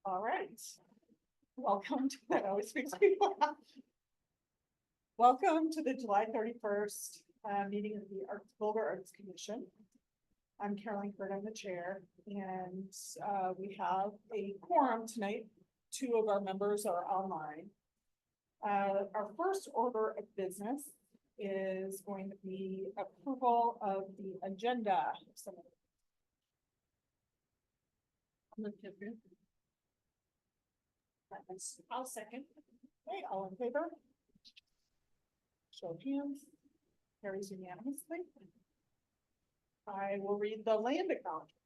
All right. Welcome to, that always makes me laugh. Welcome to the July 31st meeting of the Boulder Arts Commission. I'm Caroline Kurt, I'm the chair, and we have a quorum tonight. Two of our members are online. Our first order of business is going to be approval of the agenda. I'll second. Okay, all in favor? Show of hands. Carries unanimously. I will read the land acknowledgement.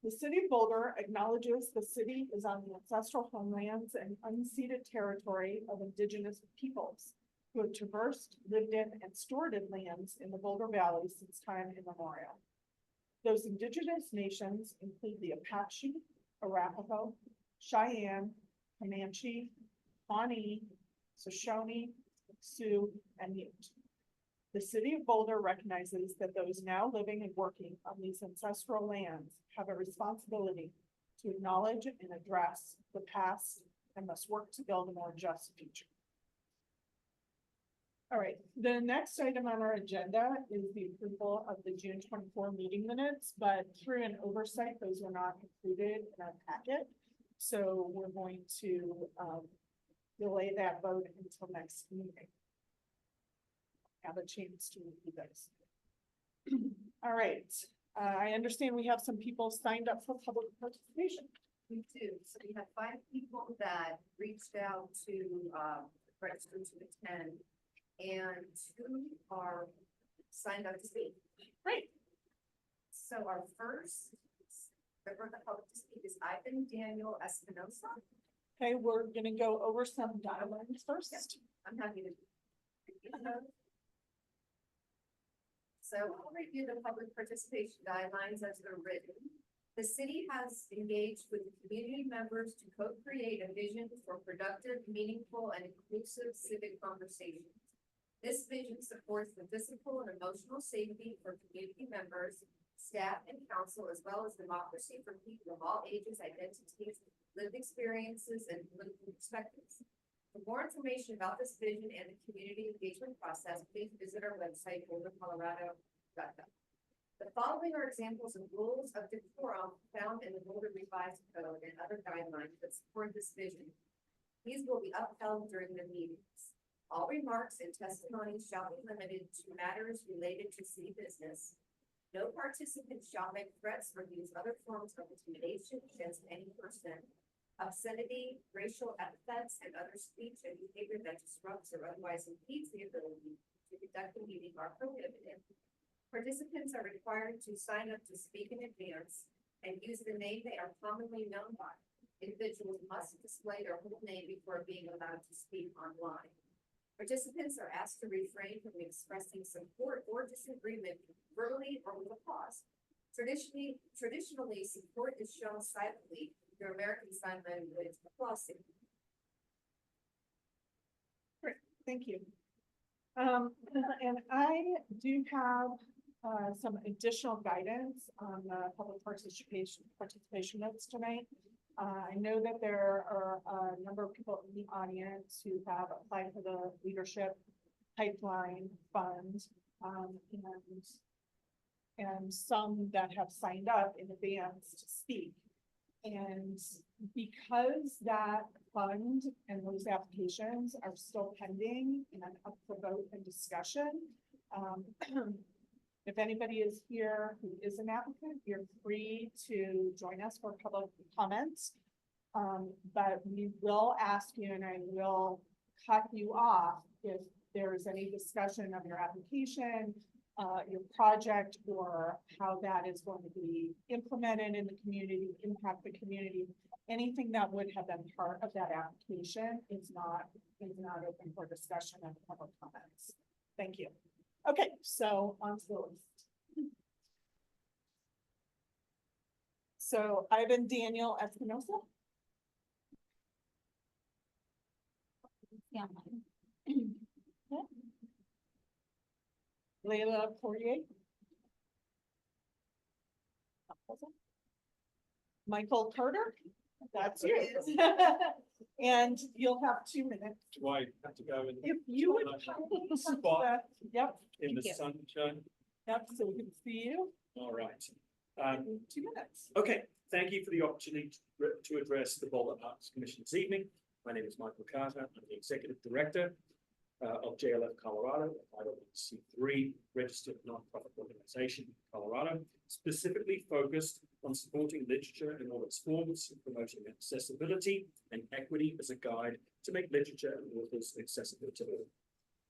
The city of Boulder acknowledges the city is on the ancestral homelands and unceded territory of indigenous peoples who have traversed, lived in, and stored in lands in the Boulder Valley since time immemorial. Those indigenous nations include the Apache, Arapaho, Cheyenne, Comanche, Pawnee, Shoshone, Sioux, and Ute. The city of Boulder recognizes that those now living and working on these ancestral lands have a responsibility to acknowledge and address the past and must work to build a more just future. All right, the next item on our agenda is the approval of the June 24 meeting minutes, but through an oversight, those were not included in our packet. So we're going to delay that vote until next meeting. Have a chance to review those. All right, I understand we have some people signed up for public participation. We do. So we have 5 people that reached out to register to attend, and 2 are signed up to speak. Great. So our first member of the public to speak is Ivan Daniel Espinosa. Okay, we're gonna go over some guidelines first. Yep. I'm happy to repeat those. So I'll review the public participation guidelines as they're written. The city has engaged with community members to co-create a vision for productive, meaningful, and inclusive civic conversations. This vision supports the physical and emotional safety for community members, staff, and council, as well as democracy for people of all ages, identities, lived experiences, and political perspectives. For more information about this vision and the community engagement process, please visit our website, bouldercolorado.gov. The following are examples of rules of decorum found in the Boulder Revised Code and other guidelines that support this vision. These will be upheld during the meetings. All remarks and testimonies shall be limited to matters related to city business. No participant shall make threats or use other forms of intimidation against any person. Obscenity, racial epithets, and other speech and behavior that disrupts or otherwise impedes the ability to conduct the meeting are prohibited. Participants are required to sign up to speak in advance and use the name they are commonly known by. Individuals must display their whole name before being allowed to speak online. Participants are asked to refrain from expressing support or disagreement verbally or with applause. Traditionally, support is shown silently through American Sign Language applause. Great, thank you. And I do have some additional guidance on the public participation notes tonight. I know that there are a number of people in the audience who have applied for the Leadership Pipeline Fund, and some that have signed up in advance to speak. And because that fund and those applications are still pending and up for vote and discussion, if anybody is here who is an applicant, you're free to join us for public comments. But we will ask you, and I will cut you off if there's any discussion of your application, your project, or how that is going to be implemented in the community, impact the community. Anything that would have been part of that application is not open for discussion and public comments. Thank you. Okay, so on to the list. So Ivan Daniel Espinosa. Yeah. Layla Poirier. Michael Carter. That's you. And you'll have 2 minutes. Do I have to go If you would. kindly come to the- Yep, in the Thank you. sunshine? yep, so we can see you All right. in 2 minutes. Okay, thank you for the opportunity to address the Boulder Arts Commission this evening. My name is Michael Carter. I'm the Executive Director of JLF Colorado, a 501c3 registered nonprofit organization in Colorado, specifically focused on supporting literature in all its forms, promoting accessibility and equity as a guide to make literature and authors accessible to all.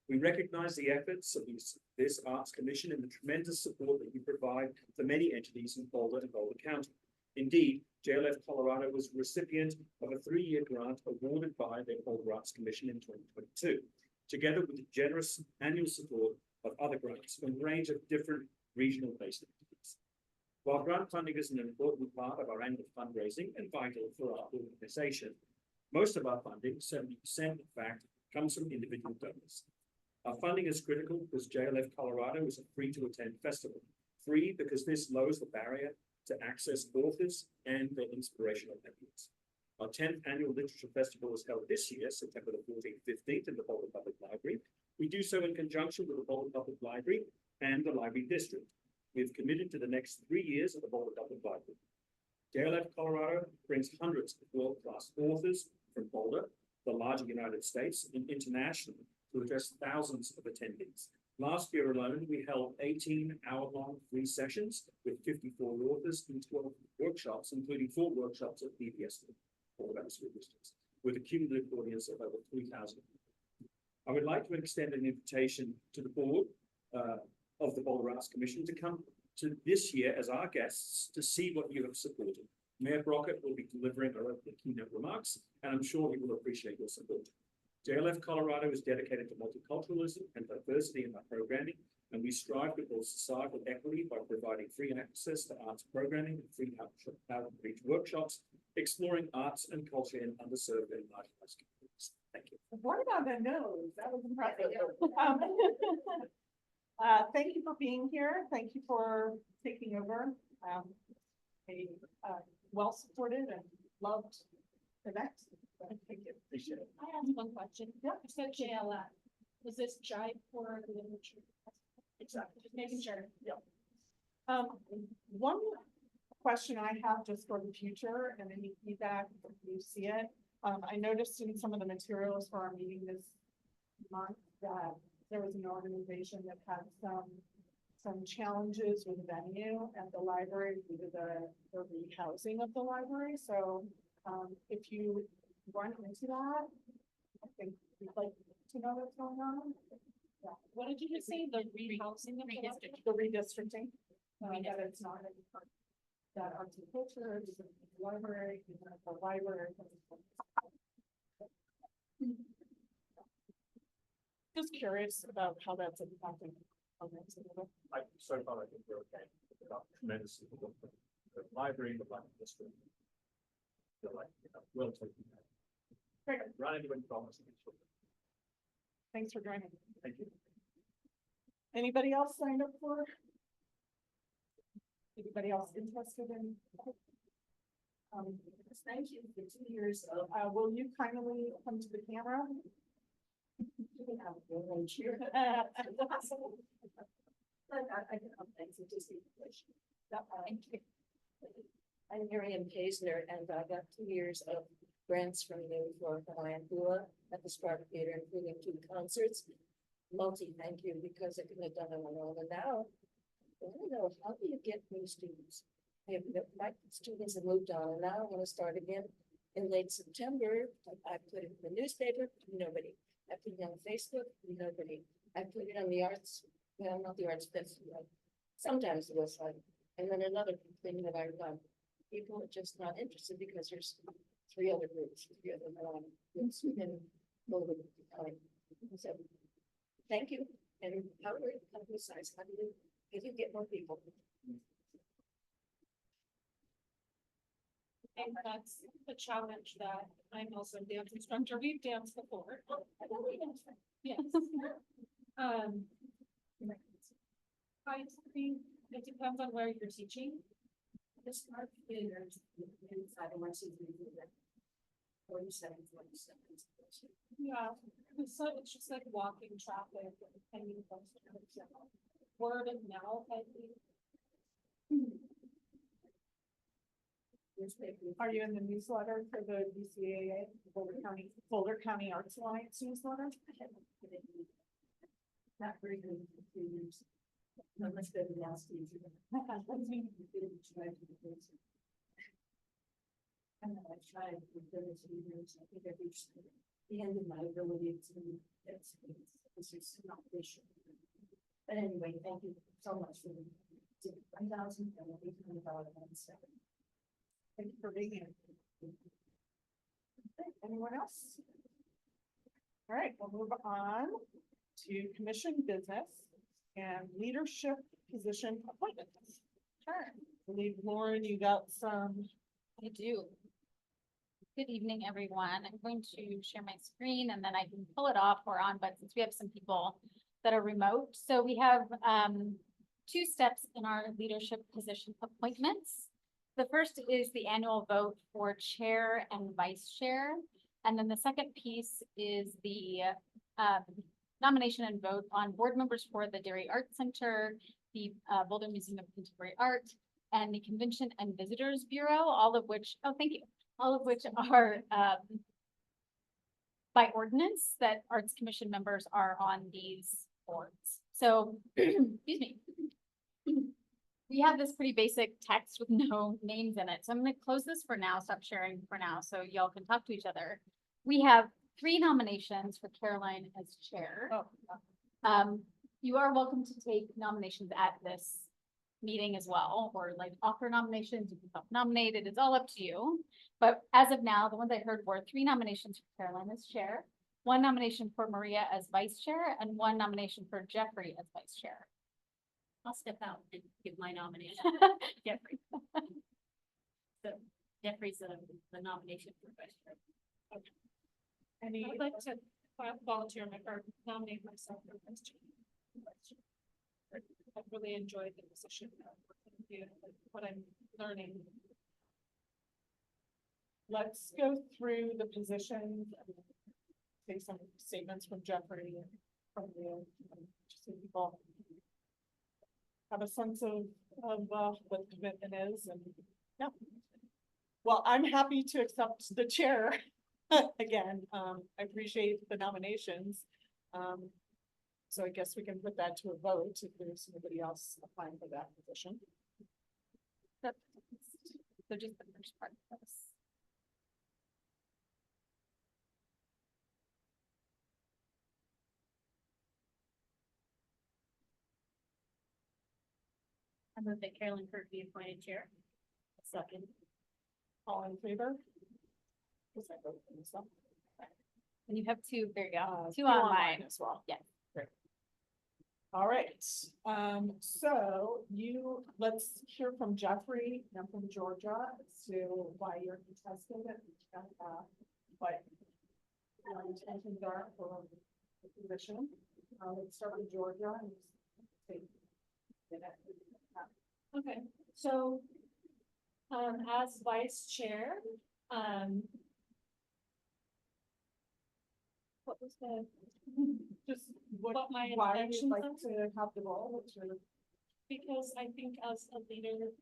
We recognize the efforts of this Arts Commission and the tremendous support that you provide for many entities in Boulder and Boulder County. Indeed, JLF Colorado was the recipient of a 3-year grant awarded by the Boulder Arts Commission in 2022, together with the generous annual support of other grants from a range of different regional-based entities. While grant funding is an important part of our annual fundraising and vital for our organization, most of our funding, 70% in fact, comes from individual donors. Our funding is critical because JLF Colorado is a free-to-attend festival. Free because this lowers the barrier to access authors and their inspirational ideas. Our 10th annual literature festival is held this year, September the 14th, 15th in the Boulder Public Library. We do so in conjunction with the Boulder Public Library and the Library District. We've committed to the next 3 years of the Boulder Public Library. JLF Colorado brings hundreds of world-class authors from Boulder, the larger United States, and internationally to address thousands of attendees. Last year alone, we held 18-hour-long free sessions with 54 authors and 12 workshops, including 4 workshops at BBS, Boulder School Districts, with a cumulative audience of over 3,000. I would like to extend an invitation to the board of the Boulder Arts Commission to come to this year as our guests to see what you have supported. Mayor Brockett will be delivering our opening keynote remarks, and I'm sure he will appreciate your support. JLF Colorado is dedicated to multiculturalism and diversity in our programming, and we strive to build societal equity by providing free access to arts programming and free outreach workshops, exploring arts and culture in underserved and marginalized communities. Thank you. What about the nose? That was impressive. Thank you for being here. Thank you for taking over a well-supported and loved event. Thank you. Appreciate it. I have one question. Yeah. You said JLF. Was this jive for the literature? Exactly. Just making sure. One question I have just for the future and any feedback if you see it. I noticed in some of the materials for our meeting this month that there was an organization that had some challenges with venue at the library due to the rehousing of the library. So if you run into that, I think we'd like to know what's going on. Yeah. What did you just say? The rehousing of the library? The redistricting, that it's not any part, that arts and culture, is in the library, the library. Just curious about how that's impacting. So far, I think we're okay. We've got tremendous support from the library, the Library District. Feel like, well taken care of. Great. Run into any problems. Thanks for joining. Thank you. Anybody else signed up for? Anybody else interested in? Thank you for 2 years of. Will you kindly come to the camera? I can help things with this information. I'm Miriam Paisner, and I got 2 years of grants from the Florida Hawaiian Hula at the Spark Theater, including 2 concerts. Thank you, because I couldn't have done it on my own. And now, I don't know, how do you get new students? My students have moved on, and now I want to start again in late September. I put it in the newspaper, nobody. I put it on Facebook, nobody. I put it on the arts, well, not the arts festival, sometimes the website. And then another thing that I've done, people are just not interested because there's 3 other groups, 3 other groups within Boulder County. So, thank you. And how do you publicize? How do you get more people? And that's the challenge that I'm also a dance instructor. We've danced before. Yes. I think it depends on where you're teaching. This mark is inside of my season. 47. Yeah, it's just like walking traffic and you word of mouth, I think. Are you in the newsletter for the BCAA, Boulder County Arts Alliance newsletter? Not very good for 3 years. Not much better than last year. And then I tried for 32 years. I think I've reached the end of my ability to, it's just not this year. But anyway, thank you so much for the 1,000 and $800. Thank you for being here. Okay, anyone else? All right, we'll move on to commission business and leadership position appointments. Sure. I believe Lauren, you got some. I do. Good evening, everyone. I'm going to share my screen and then I can pull it off or on, but since we have some people that are remote, so we have 2 steps in our leadership position appointments. The first is the annual vote for chair and vice chair. And then the second piece is the nomination and vote on board members for the Dairy Arts Center, the Boulder Museum of Contemporary Art, and the Convention and Visitors Bureau, all of which, oh, thank you, all of which are by ordinance that Arts Commission members are on these boards. So, excuse me. We have this pretty basic text with no names in it. So I'm going to close this for now, stop sharing for now, so y'all can talk to each other. We have 3 nominations for Caroline as chair. Oh, You are welcome to take nominations at this meeting as well, or like offer nominations, you can self-nominate, it is all up to you. But as of now, the ones I heard were 3 nominations for Caroline as chair, 1 nomination for Maria as vice chair, and 1 nomination for Jeffrey as vice chair. I'll step out and give my nomination. Jeffrey. So Jeffrey's the nomination for vice chair. any, I'd like to volunteer or nominate myself for vice chair. I've really enjoyed the position. What I'm learning. let's go through the positions. and Say some statements from Jeffrey and from you, just so people have a sense of what the commitment is and, yeah. Well, I'm happy to accept the chair again. I appreciate the nominations. So I guess we can put that to a vote if there's anybody else applying for that position. So just the first part of this. I move that Carolyn Kirk be appointed chair. Second. All in favor? Guess I vote for myself. And you have 2, there you go, 2 Online online. as well. Yes. Great. All right, so let's hear from Jeffrey and from Georgia as to why you're contesting it. What your intentions are for the position. Let's start with Georgia and take it. Okay, so as vice chair, what was the, Just what my why you'd intentions like are? to have the role, what's your Because I think as a leader,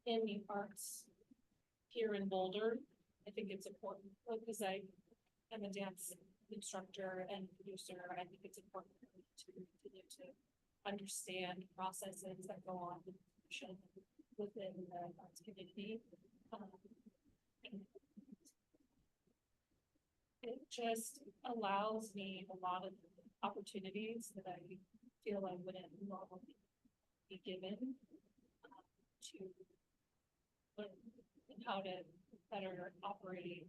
in the arts here in Boulder, I think it's important, because I am a dance instructor and producer, and I think it's important for me to continue to understand processes that go on within the arts community. It just allows me a lot of opportunities that I feel I wouldn't normally be given to learn how to better operate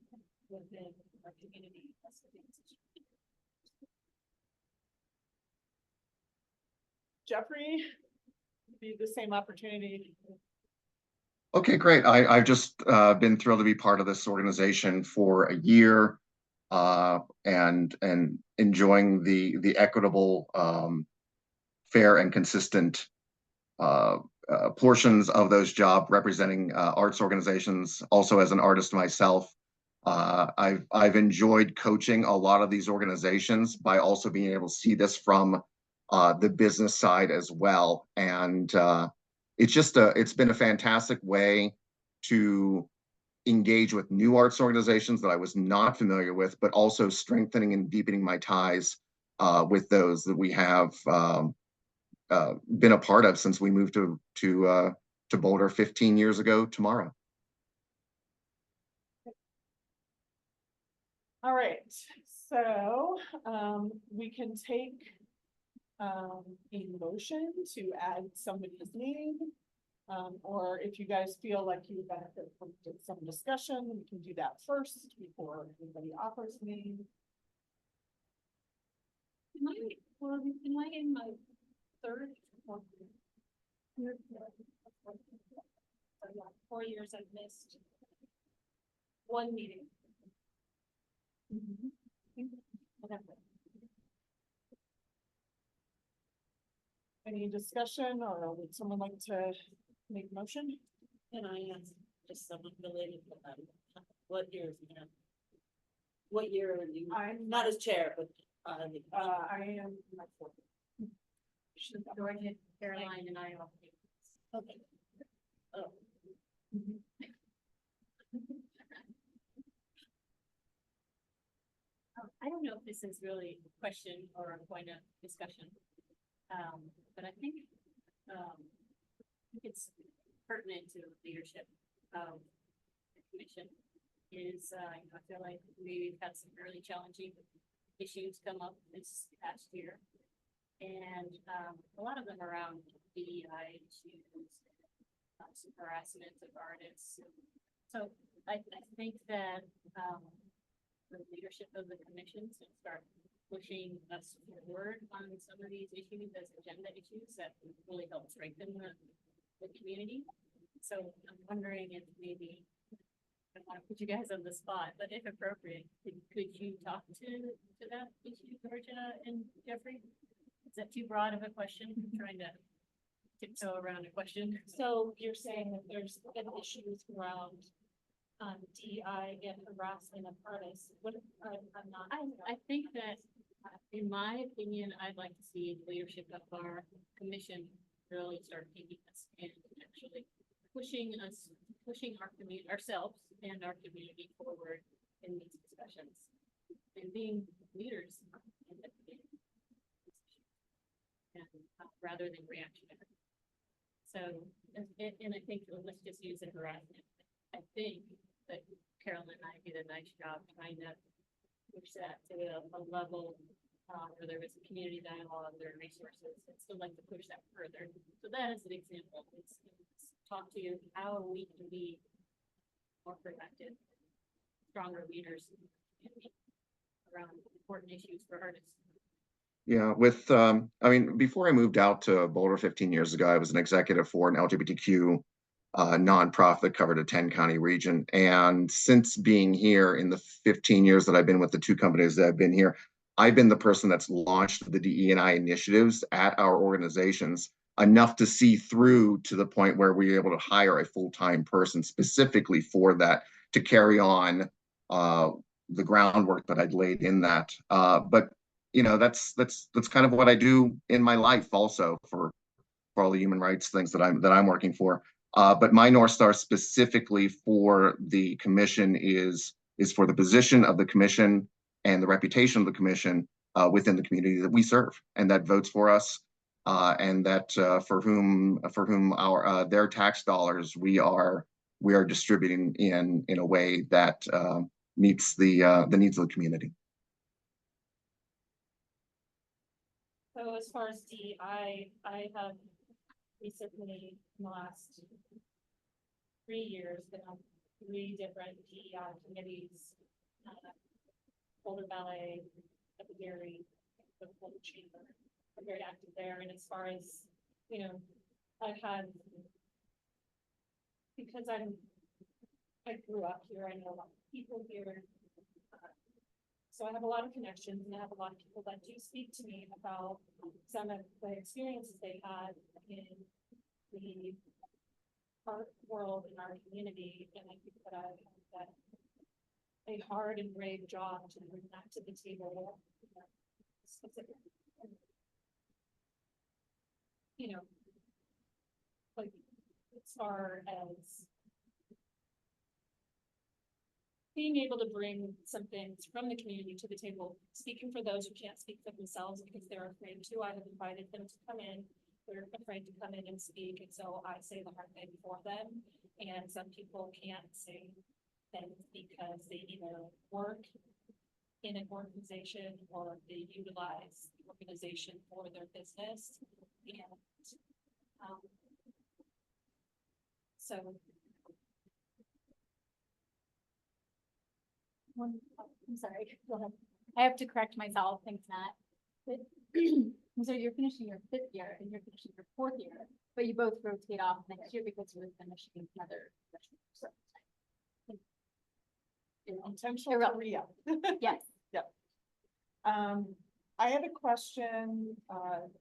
within our community. Jeffrey? Be the same opportunity. Okay, great. I've just been thrilled to be part of this organization for a year and enjoying the equitable, fair and consistent portions of those jobs representing arts organizations. Also, as an artist myself, I've enjoyed coaching a lot of these organizations by also being able to see this from the business side as well. And it's been a fantastic way to engage with new arts organizations that I was not familiar with, but also strengthening and deepening my ties with those that we have been a part of since we moved to Boulder 15 years ago tomorrow. All right, so we can take a motion to add somebody's name. Or if you guys feel like you would benefit from some discussion, we can do that first before anybody offers name. Am I in my third? or fourth? 4 years I've missed one meeting. Whatever. Any discussion, or would someone like to make a motion? And I asked just someone related to that. What year is it? What year are you? I'm Not as chair, but, I am my fourth. Georgia, Caroline and I all. Okay. Oh. I don't know if this is really a question or a point of discussion. But I think it's pertinent to leadership of the commission is, I feel like we've had some really challenging issues come up this past year. And a lot of them around DEI issues, some harassment of artists. So I think that the leadership of the commission should start pushing us forward on some of these issues as agenda issues that would really help strengthen the community. So I'm wondering if maybe, I don't want to put you guys on the spot, but if appropriate, could you talk to that issue, Georgia and Jeffrey? Is that too broad of a question? I'm trying to tiptoe around a question. So you're saying that there's been issues around DEI and harassment of artists. What, I'm not. I think that, in my opinion, I'd like to see the leadership of our commission really start taking us and actually pushing our community, ourselves and our community forward in these discussions and being leaders in the community. And rather than reactionary. So, and I think, let's just use the harassment. I think that Carolyn and I did a nice job trying to push that to a level where there was a community dialogue, there are resources. I'd still like to push that further. So that is an example. It's talk to you how we can be more productive, stronger leaders around important issues for artists. Yeah, I mean, before I moved out to Boulder 15 years ago, I was an executive for an LGBTQ nonprofit that covered a 10-county region. And since being here in the 15 years that I've been with the two companies that I've been here, I've been the person that's launched the DE&I initiatives at our organizations, enough to see through to the point where we were able to hire a full-time person specifically for that, to carry on the groundwork that I'd laid in that. But that's kind of what I do in my life also for all the human rights things that I'm working for. But my North Star specifically for the commission is for the position of the commission and the reputation of the commission within the community that we serve and that votes for us, and that for whom their tax dollars we are distributing in a way that meets the needs of the community. So as far as DEI, I have recently, in the last 3 years, been on 3 different DEI committees. Boulder Ballet, at the Dairy, the Boulder Chamber. I'm very active there. And as far as, I've had, because I grew up here, I know a lot of people here. So I have a lot of connections and I have a lot of people that do speak to me about some of the experiences they had in the art world in our community, and I think that I have done a hard and brave job to bring that to the table. Specific, you know, like as far as being able to bring some things from the community to the table, speaking for those who can't speak for themselves because they're afraid to. I have invited them to come in. They're afraid to come in and speak, and so I say the hard thing for them. And some people can't say things because they either work in an organization or they utilize the organization for their business. And um, so I'm sorry, go ahead. I have to correct myself, thanks, Matt. But- So you're finishing your 5th year and you're finishing your 4th year, but you both rotate off next year because you're finishing another. So, Potential You're to up. re-up. yes, I had a question,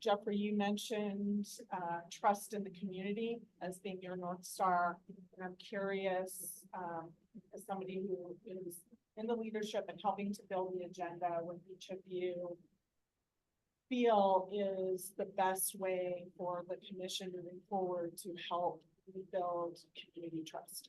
Jeffrey, you mentioned, trust in the community as being your North Star. And I'm curious, as somebody who is in the leadership and helping to build the agenda, what each of you feel is the best way for the commission moving forward to help rebuild community trust.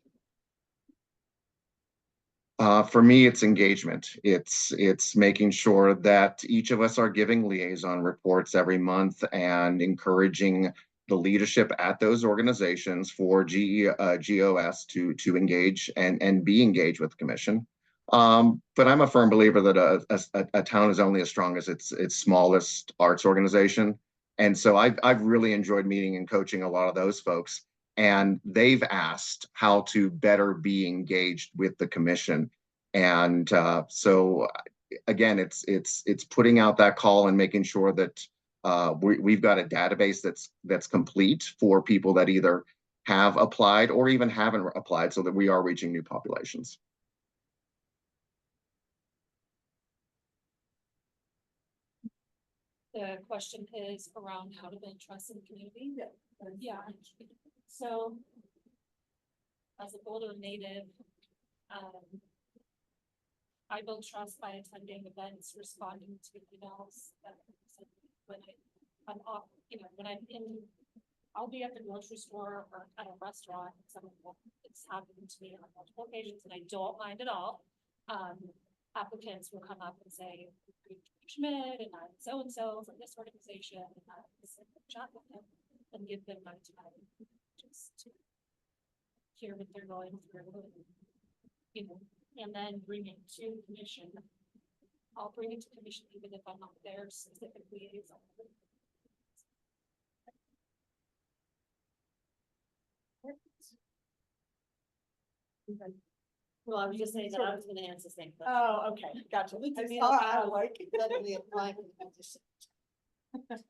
For me, it's engagement. It's making sure that each of us are giving liaison reports every month and encouraging the leadership at those organizations for GOS to engage and be engaged with the commission. But I'm a firm believer that a town is only as strong as its smallest arts organization. And so I've really enjoyed meeting and coaching a lot of those folks. And they've asked how to better be engaged with the commission. And so again, it's putting out that call and making sure that we've got a database that's complete for people that either have applied or even haven't applied, so that we are reaching new populations. the question is around how to build trust in the community. Yeah. So as a Boulder native, I build trust by attending events, responding to emails. When I'm off, when I'm in, I'll be at the grocery store or at a restaurant. It's happened to me on multiple occasions, and I don't mind at all. Applicants will come up and say, Schmidt, and I'm so-and-so from this organization, and I chat with them and give them my time just to hear what they're going through, and then bring it to commission. I'll bring it to commission even if I'm not there specifically. Well, I was just saying that I was gonna answer the same question. Oh, okay, gotcha. We can I be saw allowed- how, like. Readily apply for the position.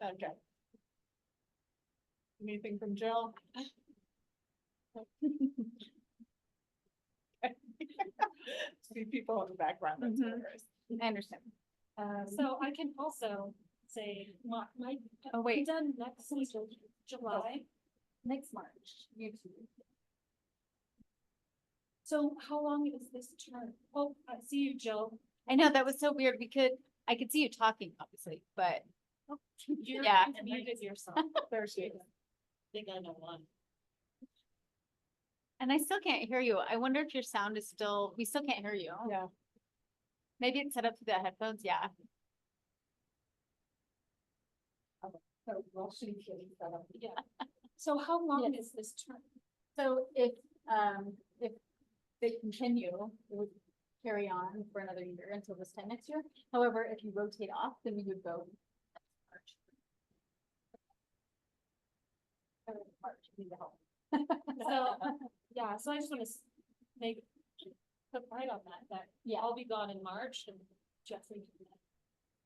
Okay. Anything from Jill? See people in the background. That's Mhm. hilarious. I understand. So I can also say, my, Oh, I'm wait. done next July. Next March, you too. So how long is this term? Oh, I see you, Jill. I know, that was so weird. I could see you talking, obviously, but You're Yeah. muted yourself. There she is. I think I know one. and I still can't hear you. I wonder if your sound is still, we still can't hear you. Yeah. Maybe it's set up to the headphones, yeah. So, well, she's getting set up. Yeah. So how long Yes. is this term? So if they continue, it would carry on for another year until this time next year. However, if you rotate off, then we would go. March. March, we need the help. So, yeah, so I just want to put right on that Yeah. I'll be gone in March and Jeffrey can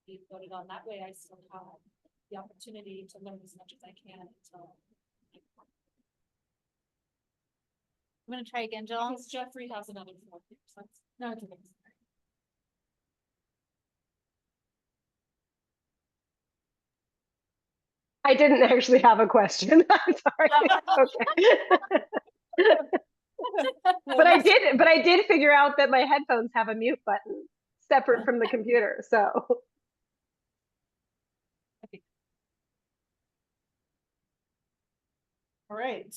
be voted on. That way I still have the opportunity to learn as much as I can until. I'm gonna try again, Jill. Because Jeffrey has another 4 years. No, it's okay. I didn't actually have a question. I'm sorry. Okay. But I did figure out that my headphones have a mute button separate from the computer, so. All right.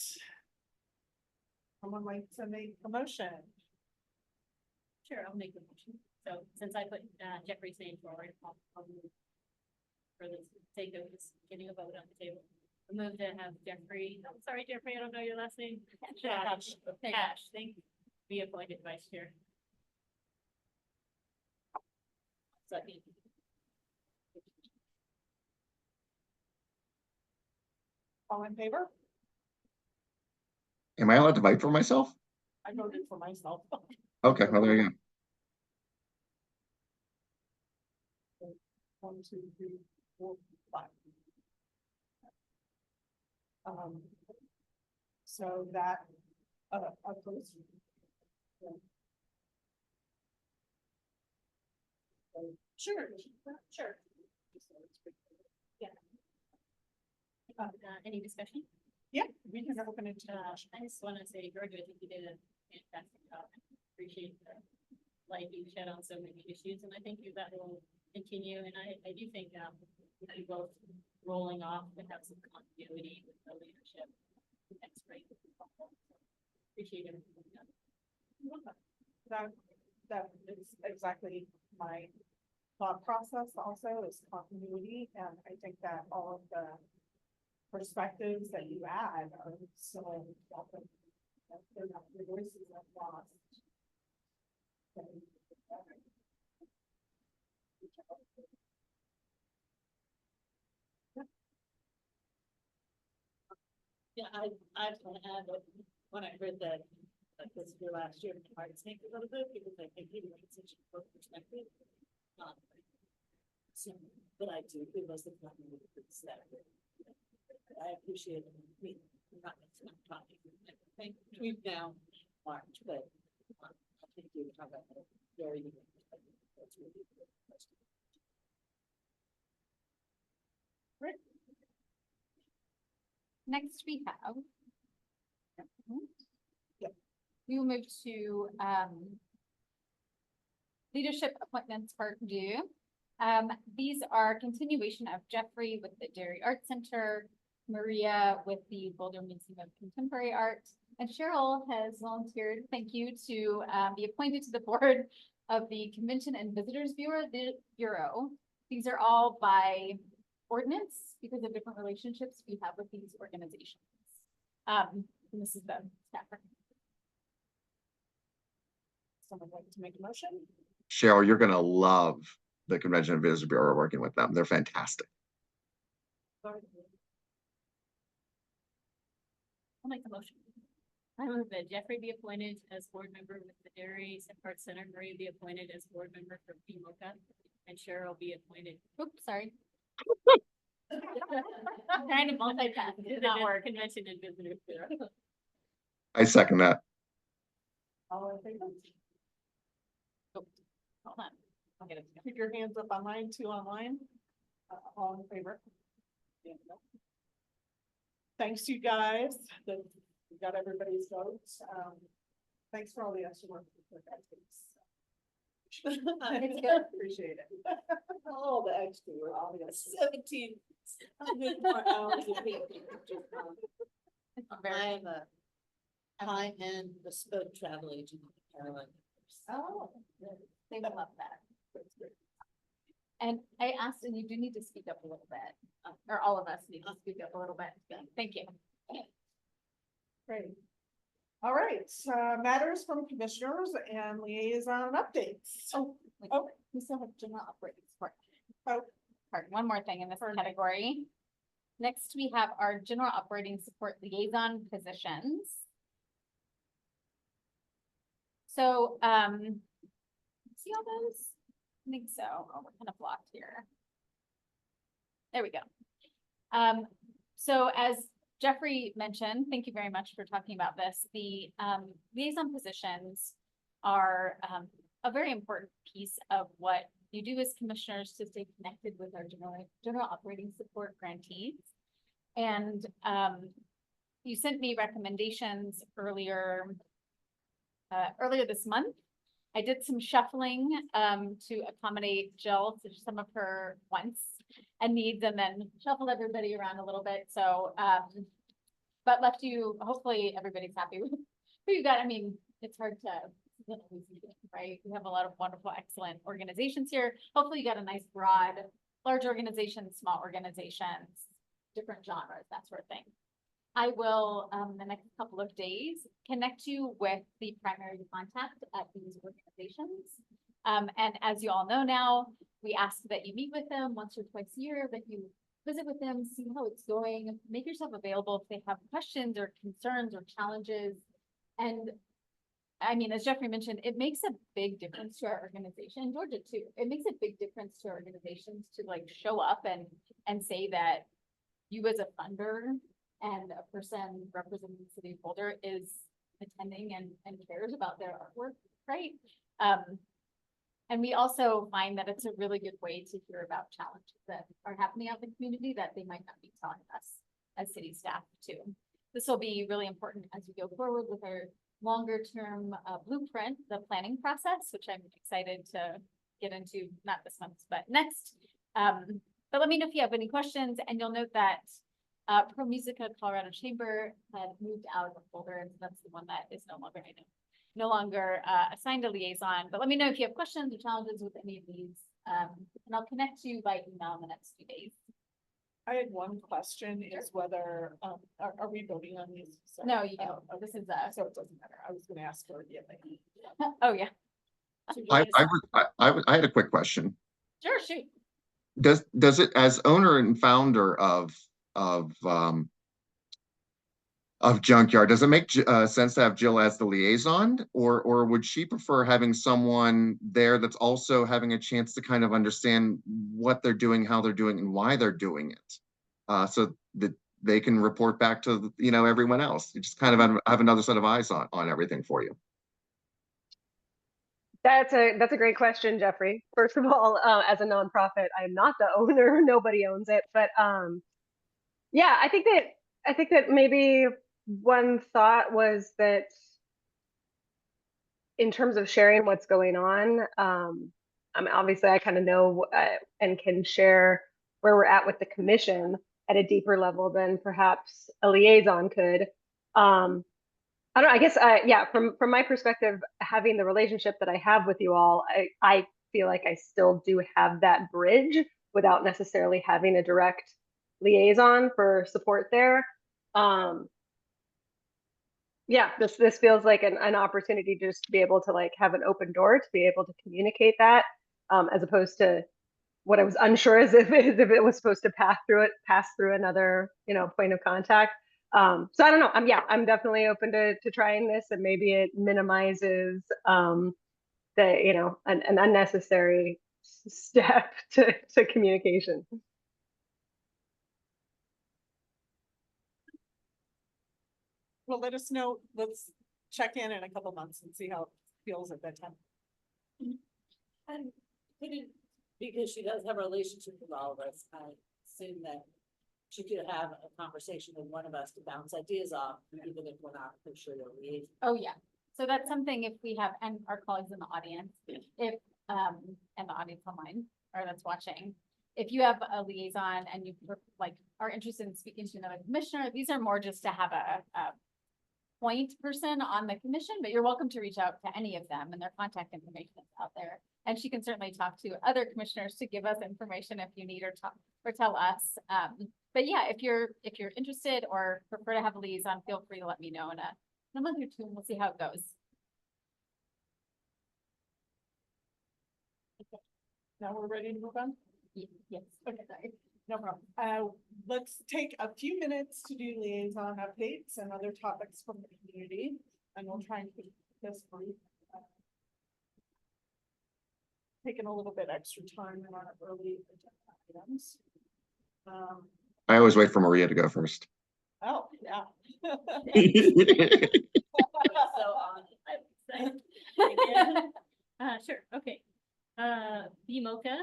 Someone like to make a motion? Sure, I'll make the motion. So since I put Jeffrey's name forward, I'll move for the sake of this getting a vote on the table. I move to have Jeffrey, I'm sorry, Jeffrey, I don't know your last name. Cash, thank you. Be appointed vice chair. Second. All in favor? Am I allowed to vote for myself? I voted for myself. Okay, well, there you go. 1, 2, 3, 4, 5. So that, opposed. Sure, sure. Any discussion? Yeah, we can open it to. I just want to say, George, I think you did a fantastic job. Appreciate the light you shed on so many issues, and I think that will continue. And I do think we both rolling off to have some continuity with the leadership. That's great. Appreciate everything you've done. That is exactly my thought process also is continuity, and I think that all of the perspectives that you add are so welcome. They're not, the voices are lost. Yeah, I just want to add that when I read that this year last year, my heart sank a little bit because I think he was such a good perspective. So, but I do, it was the continuity that I appreciate it. Not talking. I think we've now March, but I think you have a very unique perspective. That's really good. Next we have. Yep. We will move to leadership appointments part due. These are continuation of Jeffrey with the Dairy Art Center, Maria with the Boulder Museum of Contemporary Art, and Cheryl has volunteered, thank you, to be appointed to the board of the Convention and Visitors Bureau. These are all by ordinance because of different relationships we have with these organizations. And this is the staff. Someone like to make a motion? Cheryl, you're gonna love the Convention and Visitors Bureau working with them. They're fantastic. I'll make the motion. I move that Jeffrey be appointed as board member with the Dairy Art Center, Maria be appointed as board member for PMOCA, and Cheryl be appointed. Oops, sorry. Trying to multitask, it did not work. Convention and Visitors Bureau. I second that. All in favor? Hold on. I'll get it. Keep your hands up online, 2 online. All in favor? Yeah, no. Thanks, you guys. We got everybody's votes. Thanks for all the extra work. It's good. Appreciate it. All the extra work, all the 17. more hours a week. Very- I'm a high-end bespoke travel agent in Carolina. Oh, they will love that. And I asked, and you do need to speak up a little bit, or all of us need to speak up a little bit. Thank you. Great. All right, matters from commissioners and liaison updates. We still have general operating support. Oh. Pardon, one more thing in this Pardon. category. Next, we have our general operating support liaison positions. So, see all those? I think so. Oh, we're kind of blocked here. There we go. So as Jeffrey mentioned, thank you very much for talking about this. The liaison positions are a very important piece of what you do as commissioners to stay connected with our general operating support grantees. And, you sent me recommendations earlier this month. I did some shuffling, to accommodate Jill to some of her wants and needs, and then shuffled everybody around a little bit, so, but left you, hopefully, everybody's happy with who you got. I mean, it's hard to, right? We have a lot of wonderful, excellent organizations here. Hopefully you got a nice broad, large organizations, small organizations, different genres, that sort of thing. I will, the next couple of days, connect you with the primary contact at these organizations. And as you all know now, we ask that you meet with them once or twice a year, that you visit with them, see how it's going, make yourself available if they have questions or concerns or challenges. And I mean, as Jeffrey mentioned, it makes a big difference to our organization, Georgia too. It makes a big difference to our organizations to like show up and say that you as a funder and a person representing the city of Boulder is attending and cares about their artwork, right? And we also find that it's a really good way to hear about challenges that are happening out in the community that they might not be telling us as city staff too. This will be really important as we go forward with our longer term blueprint, the planning process, which I'm excited to get into, not this month, but next. But let me know if you have any questions, and you'll note that Pro Musica Colorado Chamber had moved out of Boulder, and that's the one that is no longer assigned a liaison. But let me know if you have questions or challenges with any of these, and I'll connect you by email in the next few days. I had one question is whether, are we voting on these? Sorry. No, you don't. Oh, This is so it doesn't matter. I was gonna ask for it. oh yeah, I had a quick question. sure, shoot. Does it, as owner and founder of Junkyard, does it make sense to have Jill as the liaison, or would she prefer having someone there that's also having a chance to kind of understand what they're doing, how they're doing, and why they're doing it, so that they can report back to everyone else? You just kind of have another set of eyes on everything for you. That's a great question, Jeffrey. First of all, as a nonprofit, I am not the owner. Nobody owns it, but yeah, I think that maybe one thought was that in terms of sharing what's going on, I mean, obviously I kind of know and can share where we're at with the commission at a deeper level than perhaps a liaison could. I don't know, I guess, yeah, from my perspective, having the relationship that I have with you all, I feel like I still do have that bridge without necessarily having a direct liaison for support there. Yeah, this feels like an opportunity just to be able to like have an open door to be able to communicate that, as opposed to what I was unsure as if it was supposed to pass through another point of contact. So I don't know. I'm definitely open to trying this, and maybe it minimizes the an unnecessary step to communication. Well, let us know. Let's check in a couple months and see how it feels at that time. And because she does have a relationship with all of us, I assume that she could have a conversation with one of us to bounce ideas off, even if we're not for sure they're liaison. Oh, yeah. So that's something if we have, and our colleagues in the audience, if, and the audience online, or that's watching, if you have a liaison and you like are interested in speaking to another commissioner, these are more just to have a point person on the commission, but you're welcome to reach out to any of them, and their contact information is out there. And she can certainly talk to other commissioners to give us information if you need, or tell us. But yeah, if you're interested or prefer to have a liaison, feel free to let me know in a month or two, and we'll see how it goes. Okay. Now we're ready to move on? Yes. Okay, sorry. No problem. Let's take a few minutes to do liaison updates and other topics from the community, and we'll try and keep this brief. Taking a little bit extra time on our early agenda items. I always wait for Maria to go first. Oh, yeah. Sure, okay. BMOCA,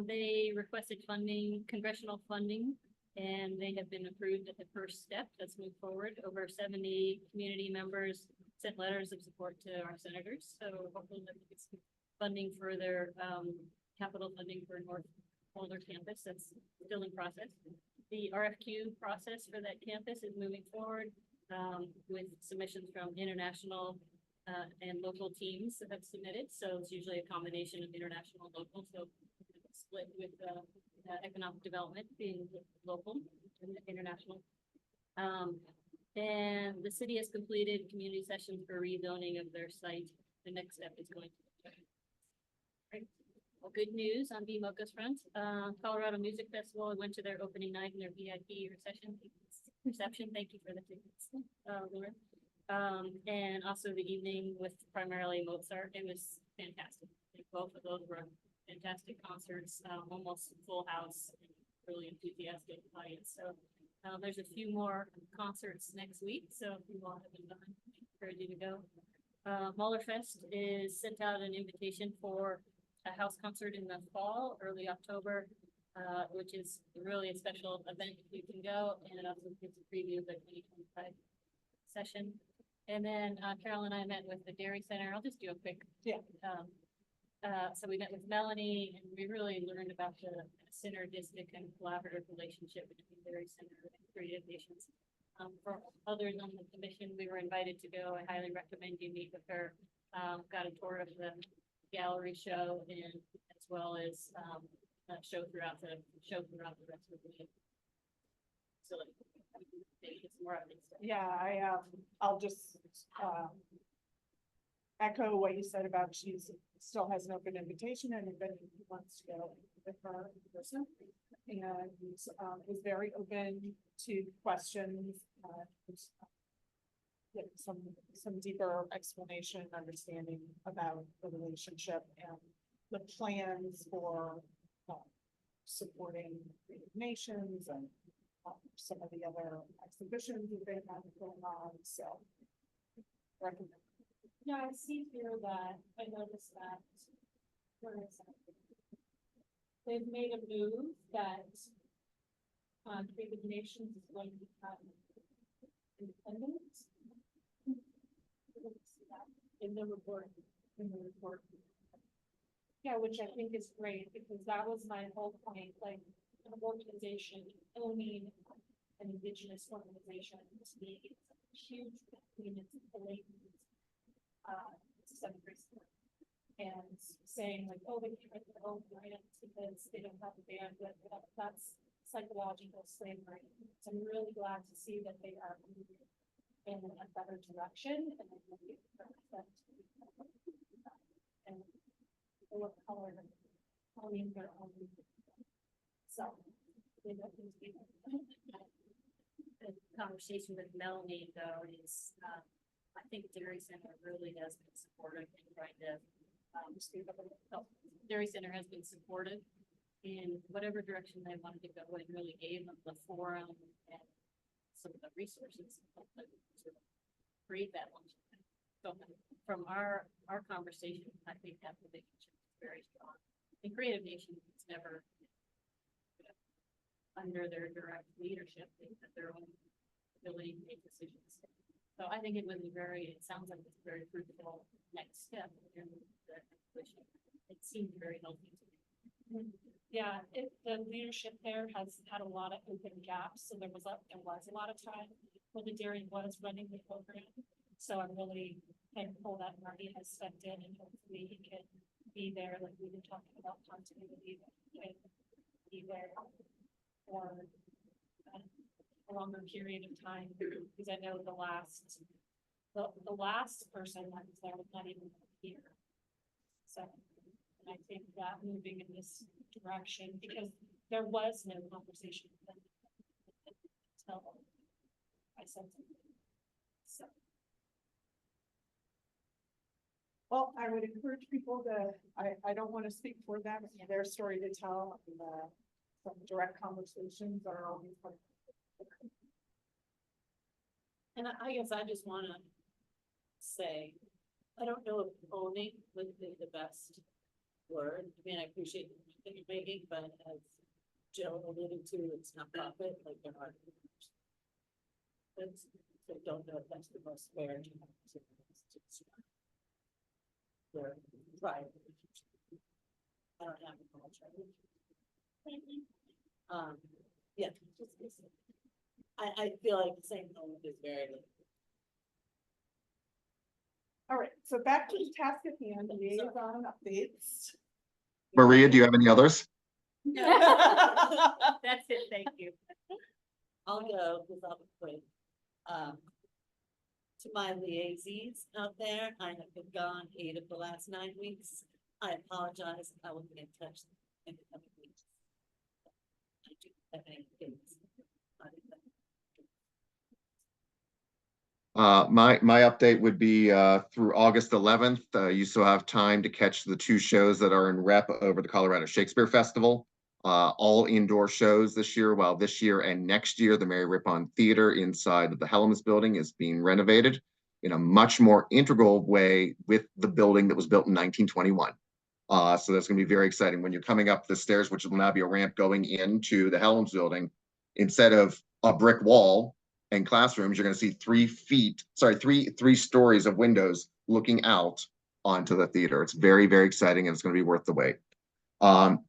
they requested funding, congressional funding, And they have been approved at the first step. Let's move forward. Over 70 community members sent letters of support to our senators. So hopefully that gets funding for their capital funding for North Boulder campus. That's still in process. The RFQ process for that campus is moving forward with submissions from international and local teams that have submitted. So it's usually a combination of international and local. So split with economic development being local and international. And the city has completed community sessions for rezoning of their site. The next step is going to. Right. Well, good news on BMOCA's front. Colorado Music Festival, I went to their opening night and their VIP reception. Thank you for the tickets, Lauren. And also the evening with primarily Mozart. It was fantastic. I think both of those were fantastic concerts, almost full house, really enthusiastic audience. So there's a few more concerts next week. So if you all haven't done, I encourage you to go. Muller Fest is sent out an invitation for a house concert in the fall, early October, which is really a special event if you can go, and it also gives a preview of the 2025 session. And then Carol and I met with the Dairy Center. I'll just do a quick. Yeah. So we met with Melanie, and we really learned about the synergistic and collaborative relationship between Dairy Center and Creative Nations. For others on the commission, we were invited to go. I highly recommend you meet with her. Got a tour of the gallery show, and as well as show throughout the rest of the week. So it's more of it. Yeah, I'll just echo what you said about she's still has an open invitation, and if anyone wants to go with her in person, and is very open to questions, get some deeper explanation and understanding about the relationship and the plans for supporting Creative Nations and some of the other exhibitions that they have going on. So recommend. Yeah, I see here that I noticed that. Where is it? They've made a move that Creative Nations is going to become independent. In the report. Yeah, which I think is great, because that was my whole point, like an organization owning an indigenous organization to me is a huge blatant and saying like, oh, they can't write their own grants because they don't have the bandwidth. That's psychological slavery. So I'm really glad to see that they are moving in a better direction, and I think it represents and people of color owning their own. So the conversation with Melanie though is I think Dairy Center really has been supportive in trying to Dairy Center has been supportive in whatever direction they wanted to go, and really gave them the forum and some of the resources to create that one. So from our conversation, I think that relationship is very strong. And Creative Nations is never under their direct leadership. They have their own ability to make decisions. So I think it sounds like it's a very fruitful next step in the acquisition. It seemed very healthy to me. Yeah, the leadership there has had a lot of open gaps, so there was a lot of time when the dairy was running the program. So I'm really thankful that Marty has stepped in, and hopefully he can be there, like we've been talking about continuity, and be there for a longer period of time, because I know the last person that was there was not even here. So, and I think that moving in this direction, because there was no conversation until I said something. So. Well, I would encourage people to, I don't want to speak for them, it's their story to tell, and some direct conversations are always fun. And I guess I just want to say, I don't know if owning would be the best word. I mean, I appreciate the point you're making, but as Jill alluded to, it's not profit, like they're not. That's, I don't know if that's the most fair. They're private. I don't have a contract. Yeah. I feel like the same thing is very. All right, so back to the task at hand, liaison updates. Maria, do you have any others? That's it, thank you. I'll go because I'll be quick. To my liaisons out there, I have been gone 8 of the last 9 weeks. I apologize, I will be in touch in the coming weeks. I do have any things. My update would be through August 11th. You still have time to catch the 2 shows that are in rep over the Colorado Shakespeare Festival. All indoor shows this year, while this year and next year, the Mary Rippon Theater inside of the Helms building is being renovated in a much more integral way with the building that was built in 1921. So that's going to be very exciting when you're coming up the stairs, which will now be a ramp going into the Helms building. Instead of a brick wall and classrooms, you're going to see 3 stories of windows looking out onto the theater. It's very, very exciting, and it's going to be worth the wait.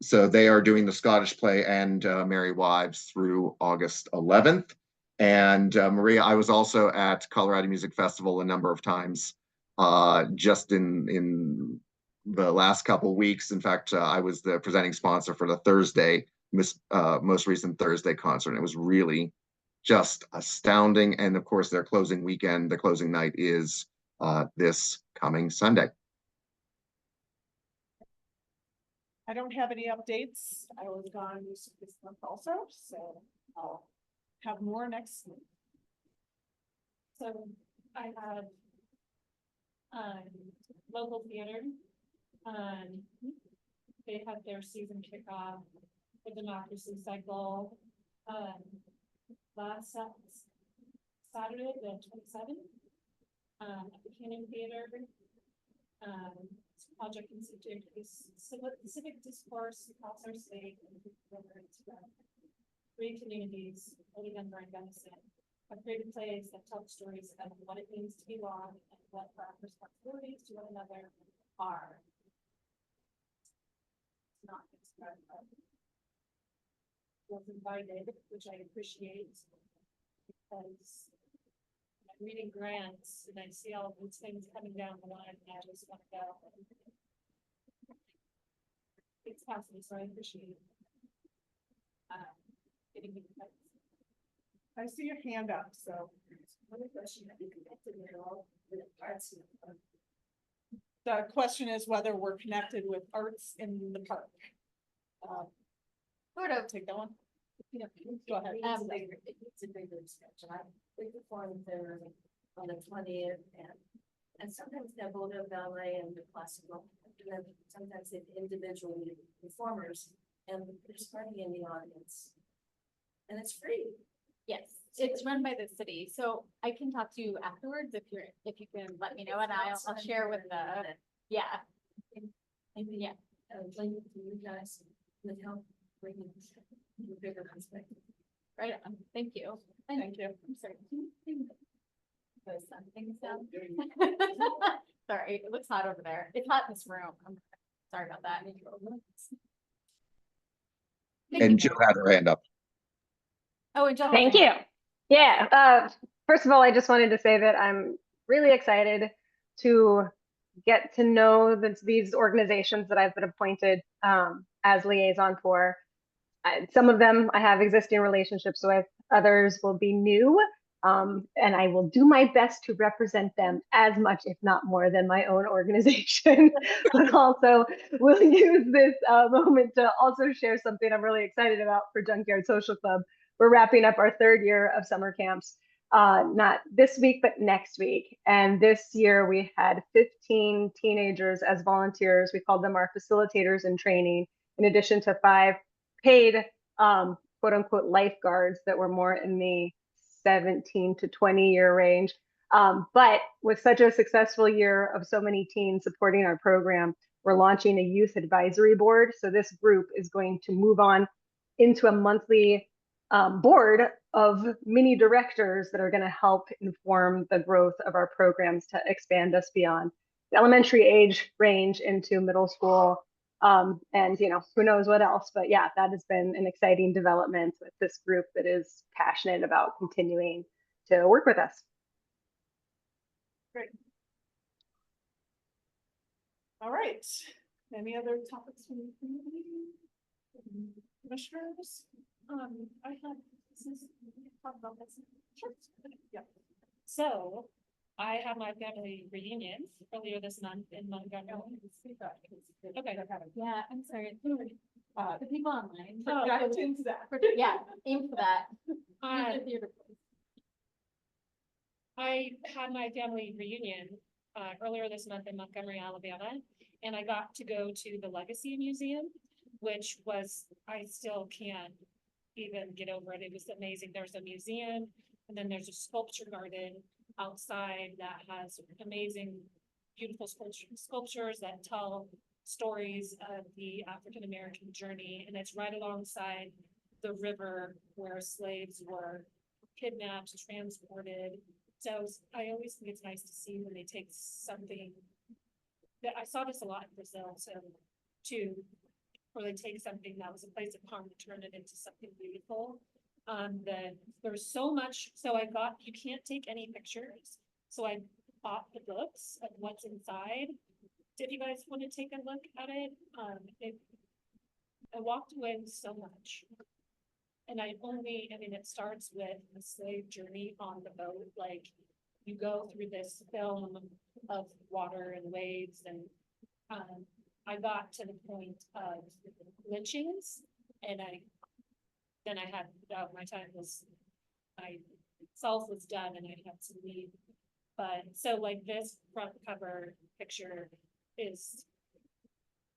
So they are doing the Scottish play and Merry Wives through August 11th. And Maria, I was also at Colorado Music Festival a number of times just in the last couple of weeks. In fact, I was the presenting sponsor for the Thursday, most recent Thursday concert. It was really just astounding. And of course, their closing weekend, the closing night is this coming Sunday. I don't have any updates. I was gone this month also, so I'll have more next week. So I have local theater. They had their season kickoff for the democracy cycle last Saturday, the 27th, at the Cannon Theater. Project Institute is civic discourse across our state and 3 communities, Old Denver and Gunnison, have created plays that tell stories of what it means to be belong and what our responsibilities to one another are. It's not expressed. Was invited, which I appreciate, because I'm reading grants and I see all of these things coming down the line, and I just want to go. It's fascinating, so I appreciate it. Getting me the I see your hand up, so. The question is whether we're connected with arts in the park. Sort of. Take that one. Go ahead. It's a bigger discussion. We performed there on the 20th and sometimes they have Boulder ballet and the classical. And then sometimes they have individual performers and there's party in the audience. And it's free. Yes, it's run by the city, so I can talk to you afterwards if you can let me know, and I'll share with the, yeah. Yeah. Like you guys would help bring in a bigger perspective. Right, thank you. Thank you. I'm sorry. Those things down. Sorry, it looks hot over there. It's hot in this room. I'm sorry about that. And Jill had her hand up. Oh, and Jill. Thank you. Yeah. First of all, I just wanted to say that I'm really excited to get to know these organizations that I've been appointed as liaison for. Some of them I have existing relationships with, others will be new. And I will do my best to represent them as much, if not more, than my own organization. But also, we'll use this moment to also share something I'm really excited about for Junkyard Social Club. We're wrapping up our 3rd year of summer camps, not this week, but next week. And this year we had 15 teenagers as volunteers. We called them our facilitators in training, in addition to 5 paid quote unquote lifeguards that were more in the 17 to 20 year range. But with such a successful year of so many teens supporting our program, we're launching a youth advisory board. So this group is going to move on into a monthly board of mini directors that are going to help inform the growth of our programs to expand us beyond the elementary age range into middle school. And who knows what else, but yeah, that has been an exciting development with this group that is passionate about continuing to work with us. Great. All right, any other topics from the community? Commissioners? I had, since we talked about this. Sure. Yeah. So I had my family reunion earlier this month in Montgomery. Okay. Yeah, I'm sorry. The people online. Oh, Yeah, it's into that. Yeah, aim for that. Um, I had my family reunion earlier this month in Montgomery, Alabama, and I got to go to the Legacy Museum, which was, I still can't even get over it. It was amazing. There's a museum, and then there's a sculpture garden outside that has amazing, beautiful sculptures that tell stories of the African-American journey, and it's right alongside the river where slaves were kidnapped, transported. So I always think it's nice to see when they take something that I saw this a lot in Brazil, so too, where they take something that was a place of harm and turn it into something beautiful. That there's so much, so you can't take any pictures. So I bought the books of what's inside. If you guys want to take a look at it, I walked away with so much. And I mean, it starts with the slave journey on the boat. Like, you go through this film of water and waves, and I got to the point of lynchings, and then I had my time was, myself was done, and I had to leave. But so like this front cover picture is,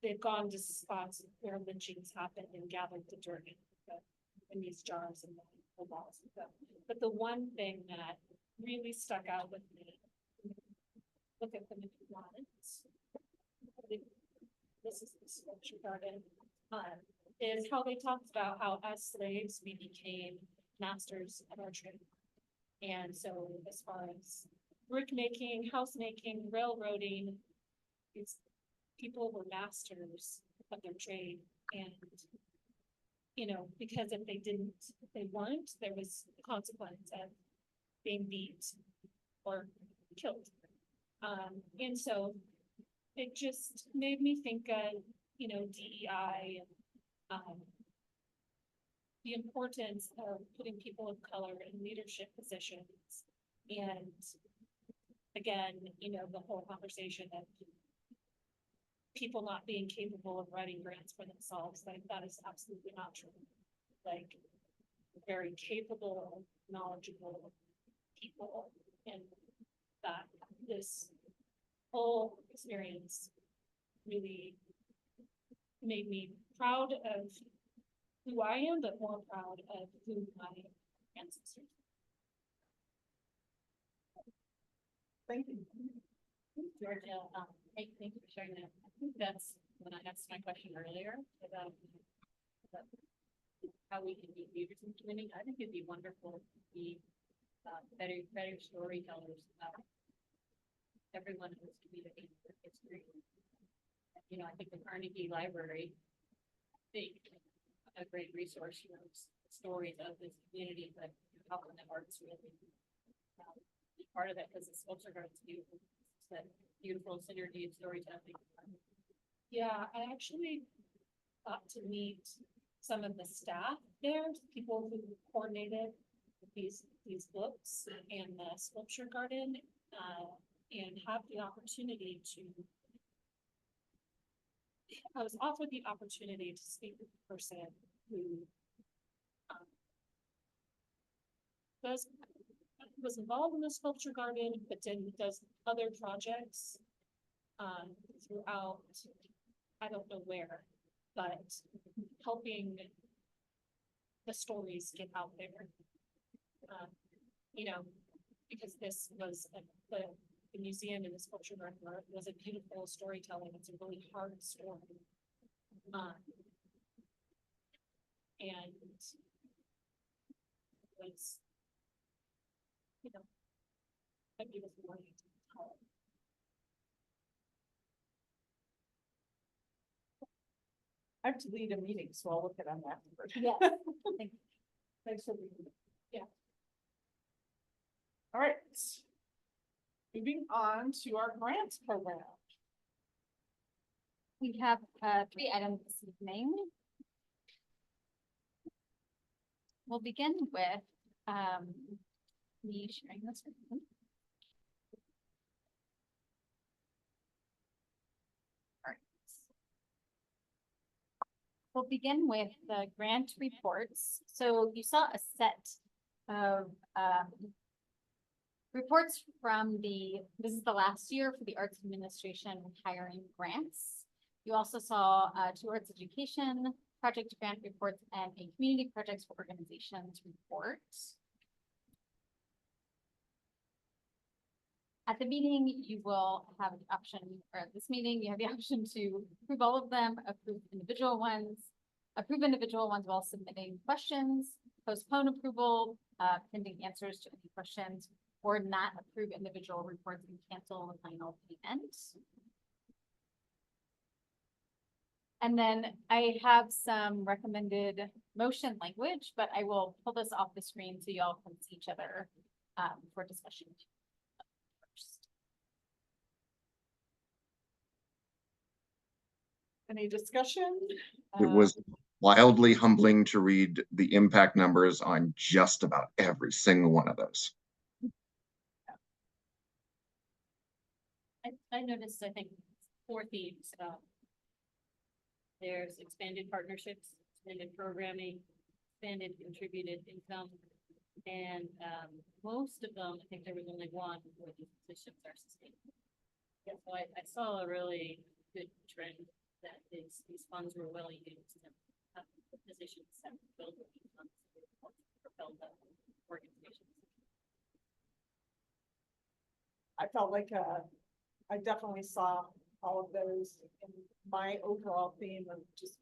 they've gone to spots where lynchings happened and gathered the dirt in these jars and the walls and stuff. But the one thing that really stuck out with me, look at them if you want. This is the sculpture garden, is how they talked about how as slaves we became masters of our trade. And so as far as brick making, house making, railroading, these people were masters of their trade. And because if they weren't, there was the consequence of being beat or killed. And so it just made me think of, DEI and the importance of putting people of color in leadership positions. And again, the whole conversation of people not being capable of writing grants for themselves, like that is absolutely not true. Like, very capable, knowledgeable people, and that this whole experience really made me proud of who I am, but more proud of who my ancestors. Thank you. Georgia, thank you for sharing that. I think that's when I asked my question earlier about how we can be leaders in the community. I think it'd be wonderful to be better storytellers about everyone in this community, their history. I think the Carnegie Library, a great resource, stories of this community, but how can the arts really be part of that, because the sculpture garden is beautiful. It's that beautiful synergy of storytelling. Yeah, I actually got to meet some of the staff there, people who coordinated these books and the sculpture garden, and have the opportunity to. I was offered the opportunity to speak with a person who was involved in the sculpture garden, but then does other projects throughout, I don't know where, but helping the stories get out there. Because this was the museum and the sculpture garden was a beautiful storytelling. It's a really hard story. and was, you know, I think it was more. I have to lead a meeting, so I'll look at them afterwards. Yeah. Thanks for reading. Yeah. All right. Moving on to our grants program. We have 3 items this evening. We'll begin with me sharing this with you. All right. We'll begin with the grant reports. So you saw a set of reports from this is the last year for the Arts Administration hiring grants. You also saw 2 arts education project grant reports and a community projects for organizations report. At the meeting, you will have the option, or at this meeting, you have the option to approve all of them, approve individual ones while submitting questions, postpone approval, pending answers to any questions, or not approve individual reports and cancel the final payment. And then I have some recommended motion language, but I will pull this off the screen so y'all can see each other for discussion. Any discussion? It was wildly humbling to read the impact numbers on just about every single one of those. I noticed, I think, 4 themes. There's expanded partnerships, expanded programming, expanded contributed income. And most of them, I think there was only one where these positions are sustainable. Yeah, so I saw a really good trend that these funds were well used and the positions that build these funds propelled the organizations. I felt like I definitely saw all of those in my overall theme of just,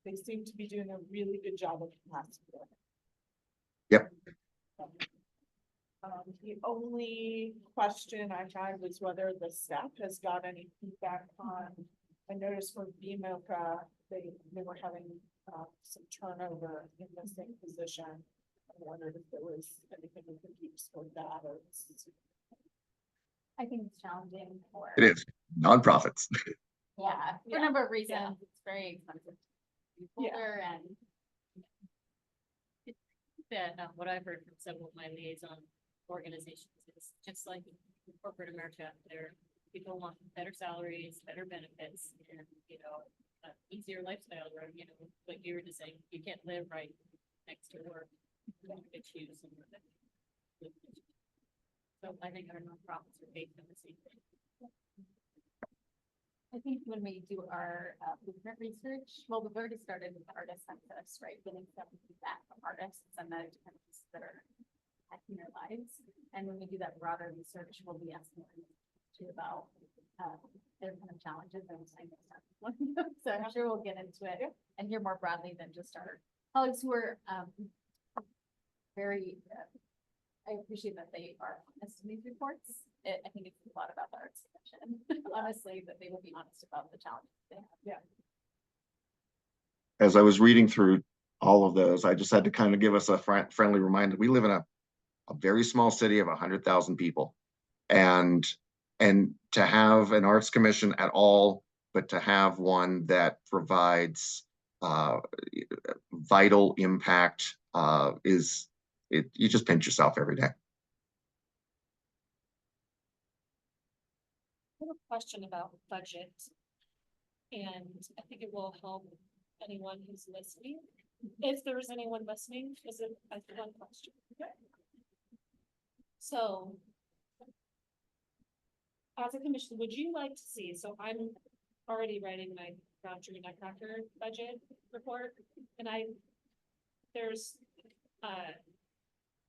they seem to be doing a really good job of capacity building. Yep. The only question I had was whether the staff has got any feedback on, I noticed for BMOCA, they were having some turnover in the same position. I wondered if there was anything we could do to support that, or. I think it's challenging for. It is nonprofits. Yeah, for a number of reasons, it's very expensive. To be Boulder and. That what I've heard from several of my liaison organizations is just like in corporate America, people want better salaries, better benefits, and easier lifestyle. Or what you were just saying, you can't live right next to work. You have to choose. So I think our nonprofits are based on the same thing. I think when we do our blueprint research, well, we've already started with the artist census, right? Getting some feedback from artists and the different pieces that are impacting their lives. And when we do that broader research, we'll be asking too about their kind of challenges and saying so I'm sure we'll get into it and hear more broadly than just our colleagues who are very. I appreciate that they are honest in these reports. I think it's a lot about the arts section, honestly, that they will be honest about the challenges they have. Yeah. As I was reading through all of those, I just had to kind of give us a friendly reminder. We live in a very small city of 100,000 people, and to have an arts commission at all, but to have one that provides vital impact you just pinch yourself every day. I have a question about budget, and I think it will help anyone who's listening. If there is anyone listening, is it one question? Okay. So, as a commission, would you like to see? So I'm already writing my Roundtree Nutcracker budget report, and there's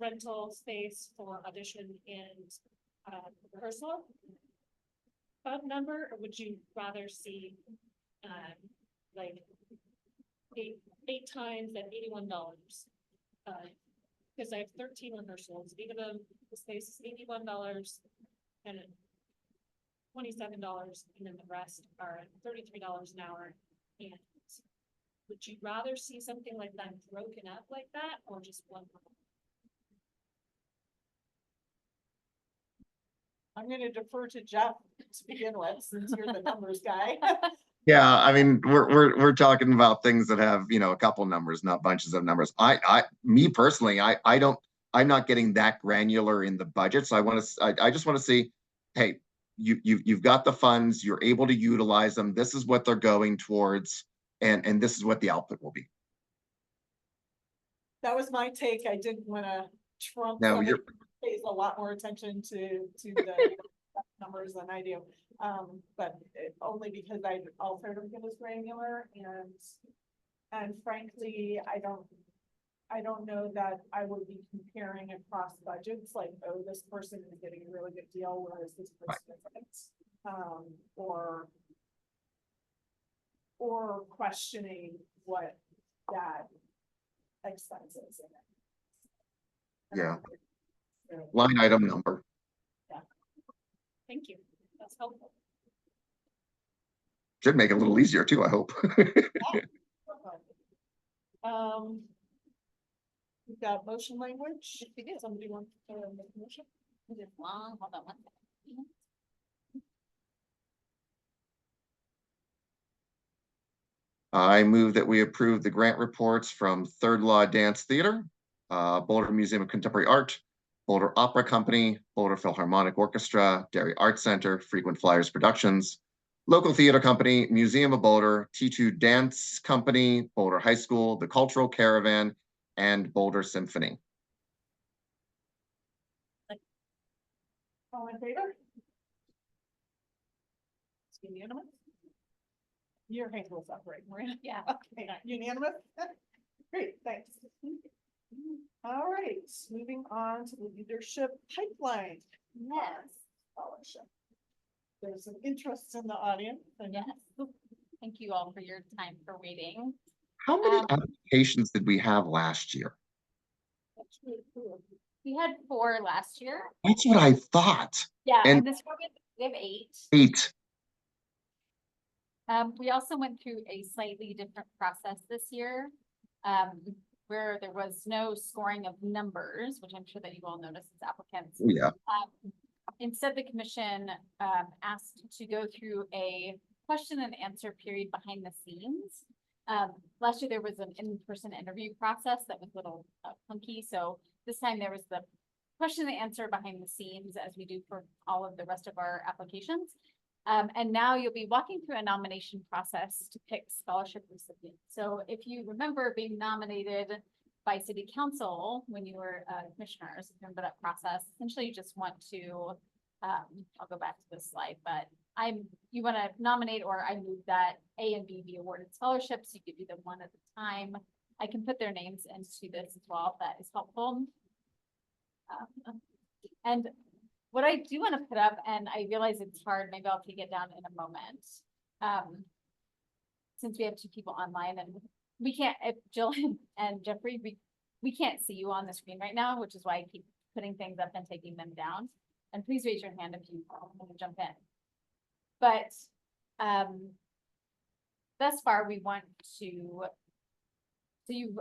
rental space for audition and rehearsal number, or would you rather see like 8 times at $81. Because I have 13 rehearsals, 8 of them, the space is $81 and $27, and then the rest are $33 an hour. And would you rather see something like that broken up like that, or just one? I'm gonna defer to Jeff to begin with, since you're the numbers guy. Yeah, I mean, we're talking about things that have, you know, a couple numbers, not bunches of numbers. Me personally, I'm not getting that granular in the budget. So I just want to see, hey, you've got the funds, you're able to utilize them. This is what they're going towards, and this is what the output will be. That was my take. I didn't wanna trump No, somebody you're, who pays a lot more attention to the numbers than I do. But only because I also don't get as granular, and frankly, I don't know that I would be comparing across budgets, like, oh, this person is getting a really good deal, whereas this person isn't. Or questioning what that expense is in it. yeah, line item number. Thank you, that's helpful. Should make it a little easier too, I hope. We've got motion language. Somebody want to make a motion? Is it long? Hold on one second. I move that we approve the grant reports from Third Law Dance Theater, Boulder Museum of Contemporary Art, Boulder Opera Company, Boulder Philharmonic Orchestra, Dairy Arts Center, Frequent Flyers Productions, Local Theater Company, Museum of Boulder, T2 Dance Company, Boulder High School, the Cultural Caravan, and Boulder Symphony. All in favor? It's unanimous. Your hand was up, right, Maria? Yeah. Okay, unanimous? Great, thanks. All right, moving on to the leadership pipeline. Yes. Scholarship. There's some interest in the audience. And Yes. Thank you all for your time for waiting. How many applications did we have last year? that's really cool. We had 4 last year. That's what I thought. Yeah, And and this year we have 8. 8. We also went through a slightly different process this year, where there was no scoring of numbers, which I'm sure that you all noticed as applicants. Yeah. Instead, the commission asked to go through a question and answer period behind the scenes. Last year, there was an in-person interview process that was a little clunky. So this time there was the question and answer behind the scenes, as we do for all of the rest of our applications. And now you'll be walking through a nomination process to pick scholarship recipients. So if you remember being nominated by city council when you were commissioners, remember that process, essentially you just want to, I'll go back to this slide, but you want to nominate, or I move that A and B be awarded scholarships. You give you them one at a time. I can put their names into this as well, if that is helpful. And what I do want to put up, and I realize it's hard, maybe I'll take it down in a moment. Since we have 2 people online and we can't, if Jill and Jeffrey, we can't see you on the screen right now, which is why I keep putting things up and taking them down. And please raise your hand if you want to jump in. But thus far, we want to, so you've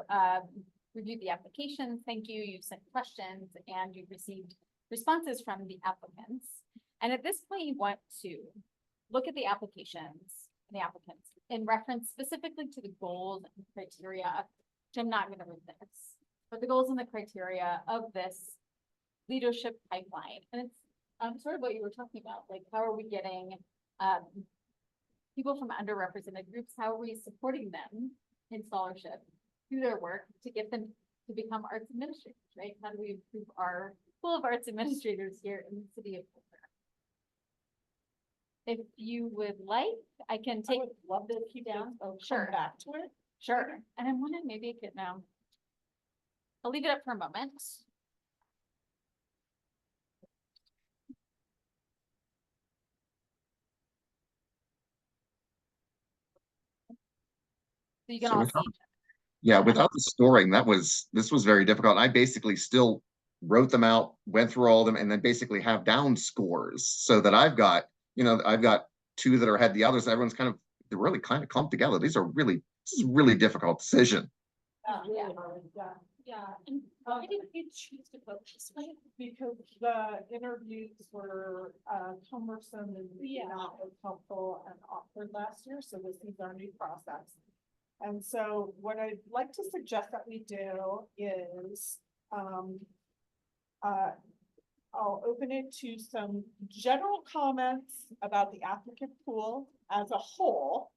reviewed the application. Thank you. You've sent questions and you've received responses from the applicants. And at this point, you want to look at the applications and the applicants in reference specifically to the goals and criteria, which I'm not going to read this, but the goals and the criteria of this leadership pipeline. And it's sort of what you were talking about, like how are we getting people from underrepresented groups, how are we supporting them in scholarship through their work to get them to become arts administrators, right? How do we improve our pool of arts administrators here in the city of Boulder? If you would like, I can I take. would love to keep down. down. Sure. Back to it. Sure. And I'm wondering maybe I could now. I'll leave it up for a moment. So you can So all we see. Yeah, without the scoring, this was very difficult. I basically still wrote them out, went through all of them, and then basically have down scores so that I've got two that are ahead of the others. Everyone's they're really kind of clumped together. This is a really difficult decision. Really hard, yeah. Yeah, and why did you choose to vote this way? Because the interviews were cumbersome and Yeah. not as helpful and awkward last year, so this is our new process. And so what I'd like to suggest that we do is, I'll open it to some general comments about the applicant pool as a whole.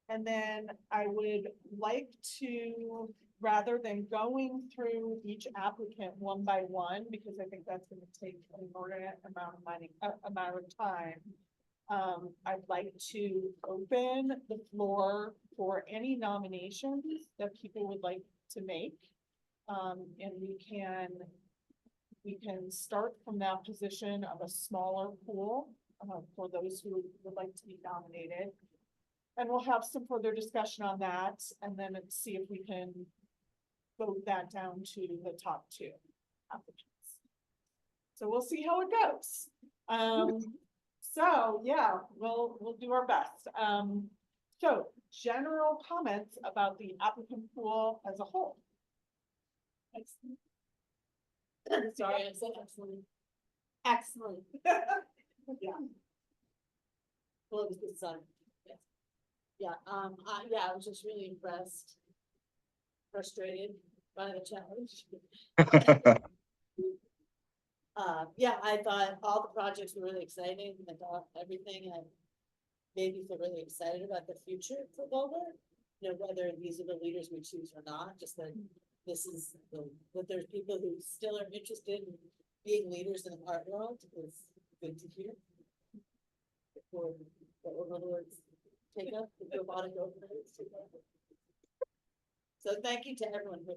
And then I would like to, rather than going through each applicant one by one, because I think that's gonna take an inordinate amount of money, amount of time. I'd like to open the floor for any nominations that people would like to make. And we can start from that position of a smaller pool, for those who would like to be nominated. And we'll have some further discussion on that, and then see if we can vote that down to the top two applicants. So we'll see how it goes. So yeah, we'll do our best. So general comments about the applicant pool as a whole. Sorry, I said excellent. Excellent. Yeah. Well, it was the sun. Yes. Yeah, I was just really impressed. Frustrated by the challenge. Yeah, I thought all the projects were really exciting. I thought everything had made me feel really excited about the future for Boulder. You know, whether these are the leaders we choose or not, just that that there's people who still are interested in being leaders in the art world is good to hear. Before the overlords take up the robotic overlords take up. So thank you to everyone who.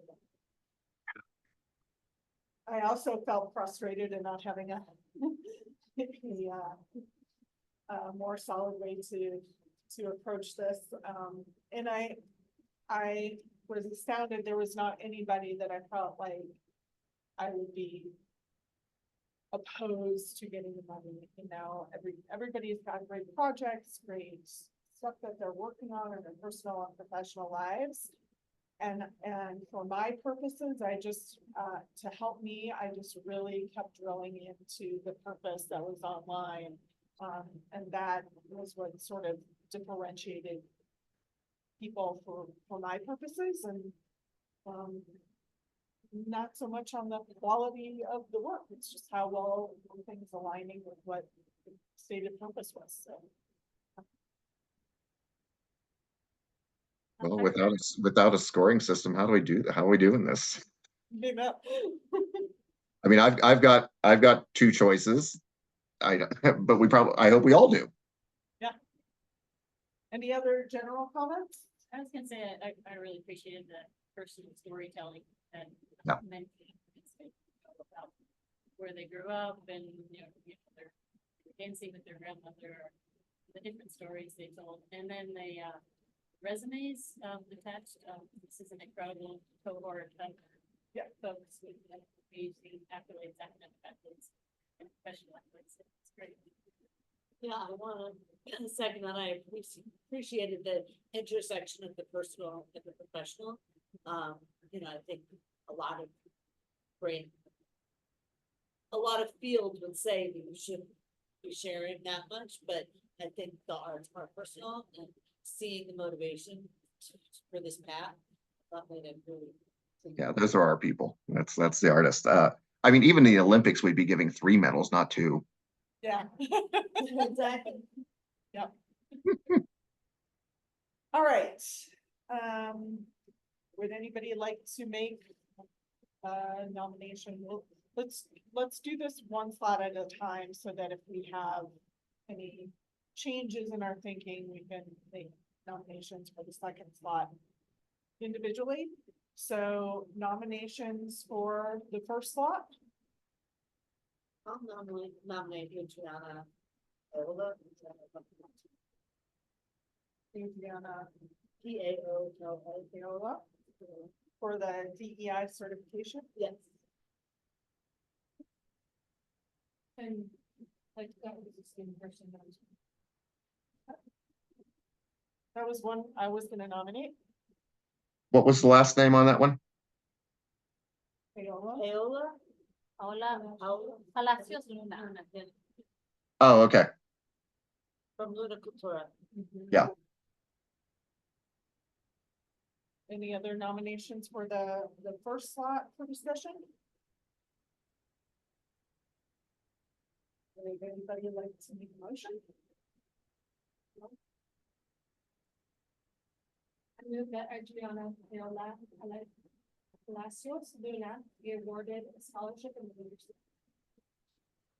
I also felt frustrated in not having a more solid way to approach this. And I was astounded there was not anybody that I felt like I would be opposed to getting the money. You know, everybody's got great projects, great stuff that they're working on in their personal and professional lives. And for my purposes, I just, to help me, I just really kept drilling into the purpose that was online. And that was what sort of differentiated people for my purposes, and not so much on the quality of the work. It's just how well things aligning with what the stated purpose was, so. Well, without a scoring system, how are we doing this? You know. I mean, I've got two choices. But I hope we all do. Any other general comments? I was gonna say, I really appreciated the personal storytelling and Yeah. about where they grew up and, they're dancing with their grandmother, the different stories they told. And then the resumes attached. This is an incredible cohort of folks with amazing accolades, academic accolades, and professional accolades. It's great. Yeah, I want to second that. I appreciated the intersection of the personal and the professional. I think a lot of fields would say that you shouldn't be sharing that much, but I think the arts are personal, and seeing the motivation for this path, that made it really. Yeah, those are our people. That's the artist. I mean, even the Olympics, we'd be giving 3 medals, not 2. Yeah. Exactly. Yep. All right. Would anybody like to make a nomination? Well, let's do this one slot at a time, so that if we have any changes in our thinking, we can make nominations for the second slot individually. So nominations for the first slot. I'll nominate Adriana. Adriana Paola. Paola. for the DEI certification. Yes. And like that was the same person that was. That was one I was gonna nominate. What was the last name on that one? Paola. Paola, Palacios Luna. Oh, okay. From Luna Cultura. Yeah. Any other nominations for the first slot for discussion? Would anybody like to make a motion? I move that Adriana Paola Palacios Luna be awarded a scholarship in leadership.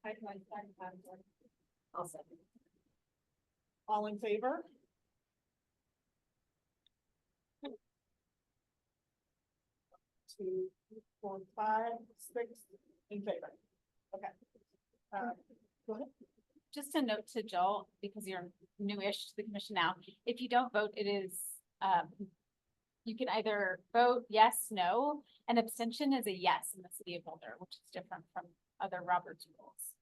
Pipeline category. I'll second. All in favor? Two, 4, 5, 6 in favor. Okay. Go ahead. Just a note to Joel, because you're newish to the commission now, if you don't vote, it is, you can either vote yes, no, and abstention is a yes in the city of Boulder, which is different from other Roberts rules.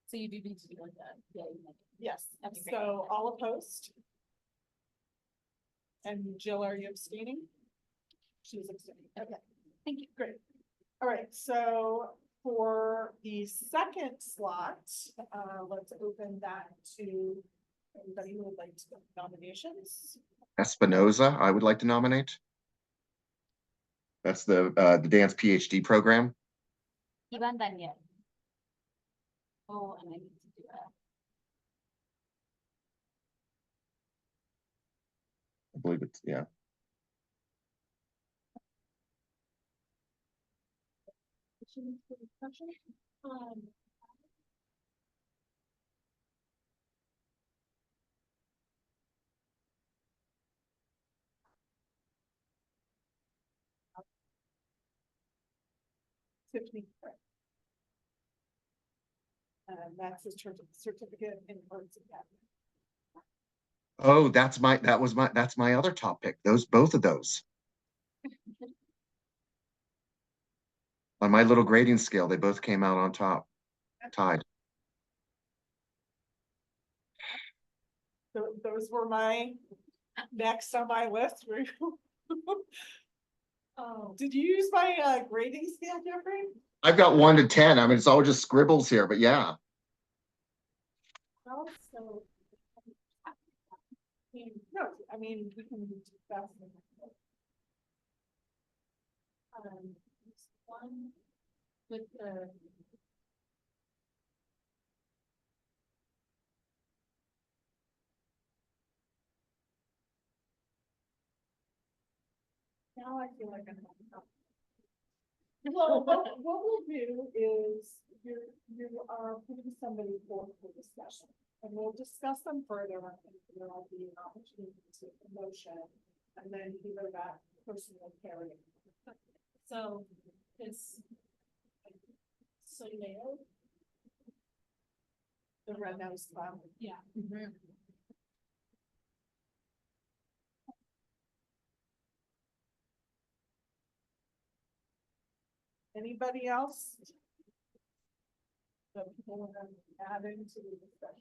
So you do need to do like that. Yeah. Yes, That'd be great. so all opposed? And Jill, are you abstaining? She's abstaining, okay. Thank you. Great. All right, so for the second slot, let's open that to anybody who would like to go nominations. Espinoza, I would like to nominate. That's the dance PhD program. Ivan Daniel. Oh, and I need to do a. I believe it's, yeah. Um, Tiffany. That's a certificate in arts academy. Oh, that's my other top pick. Both of those. On my little grading scale, they both came out on top, tied. So those were my next on my list. oh, Did you use my grading scale, Jeffrey? I've got 1 to 10. I mean, it's all just scribbles here, but yeah. also. No, I mean, we can discuss. One with the. Now I feel like I'm. Well, what we'll do is you are putting somebody forth for discussion, and we'll discuss them further, and there'll be an opportunity to motion, and then either that person will carry it. So it's. Soleo, The red nose clown. yeah. Anybody else? That people want to add into the discussion?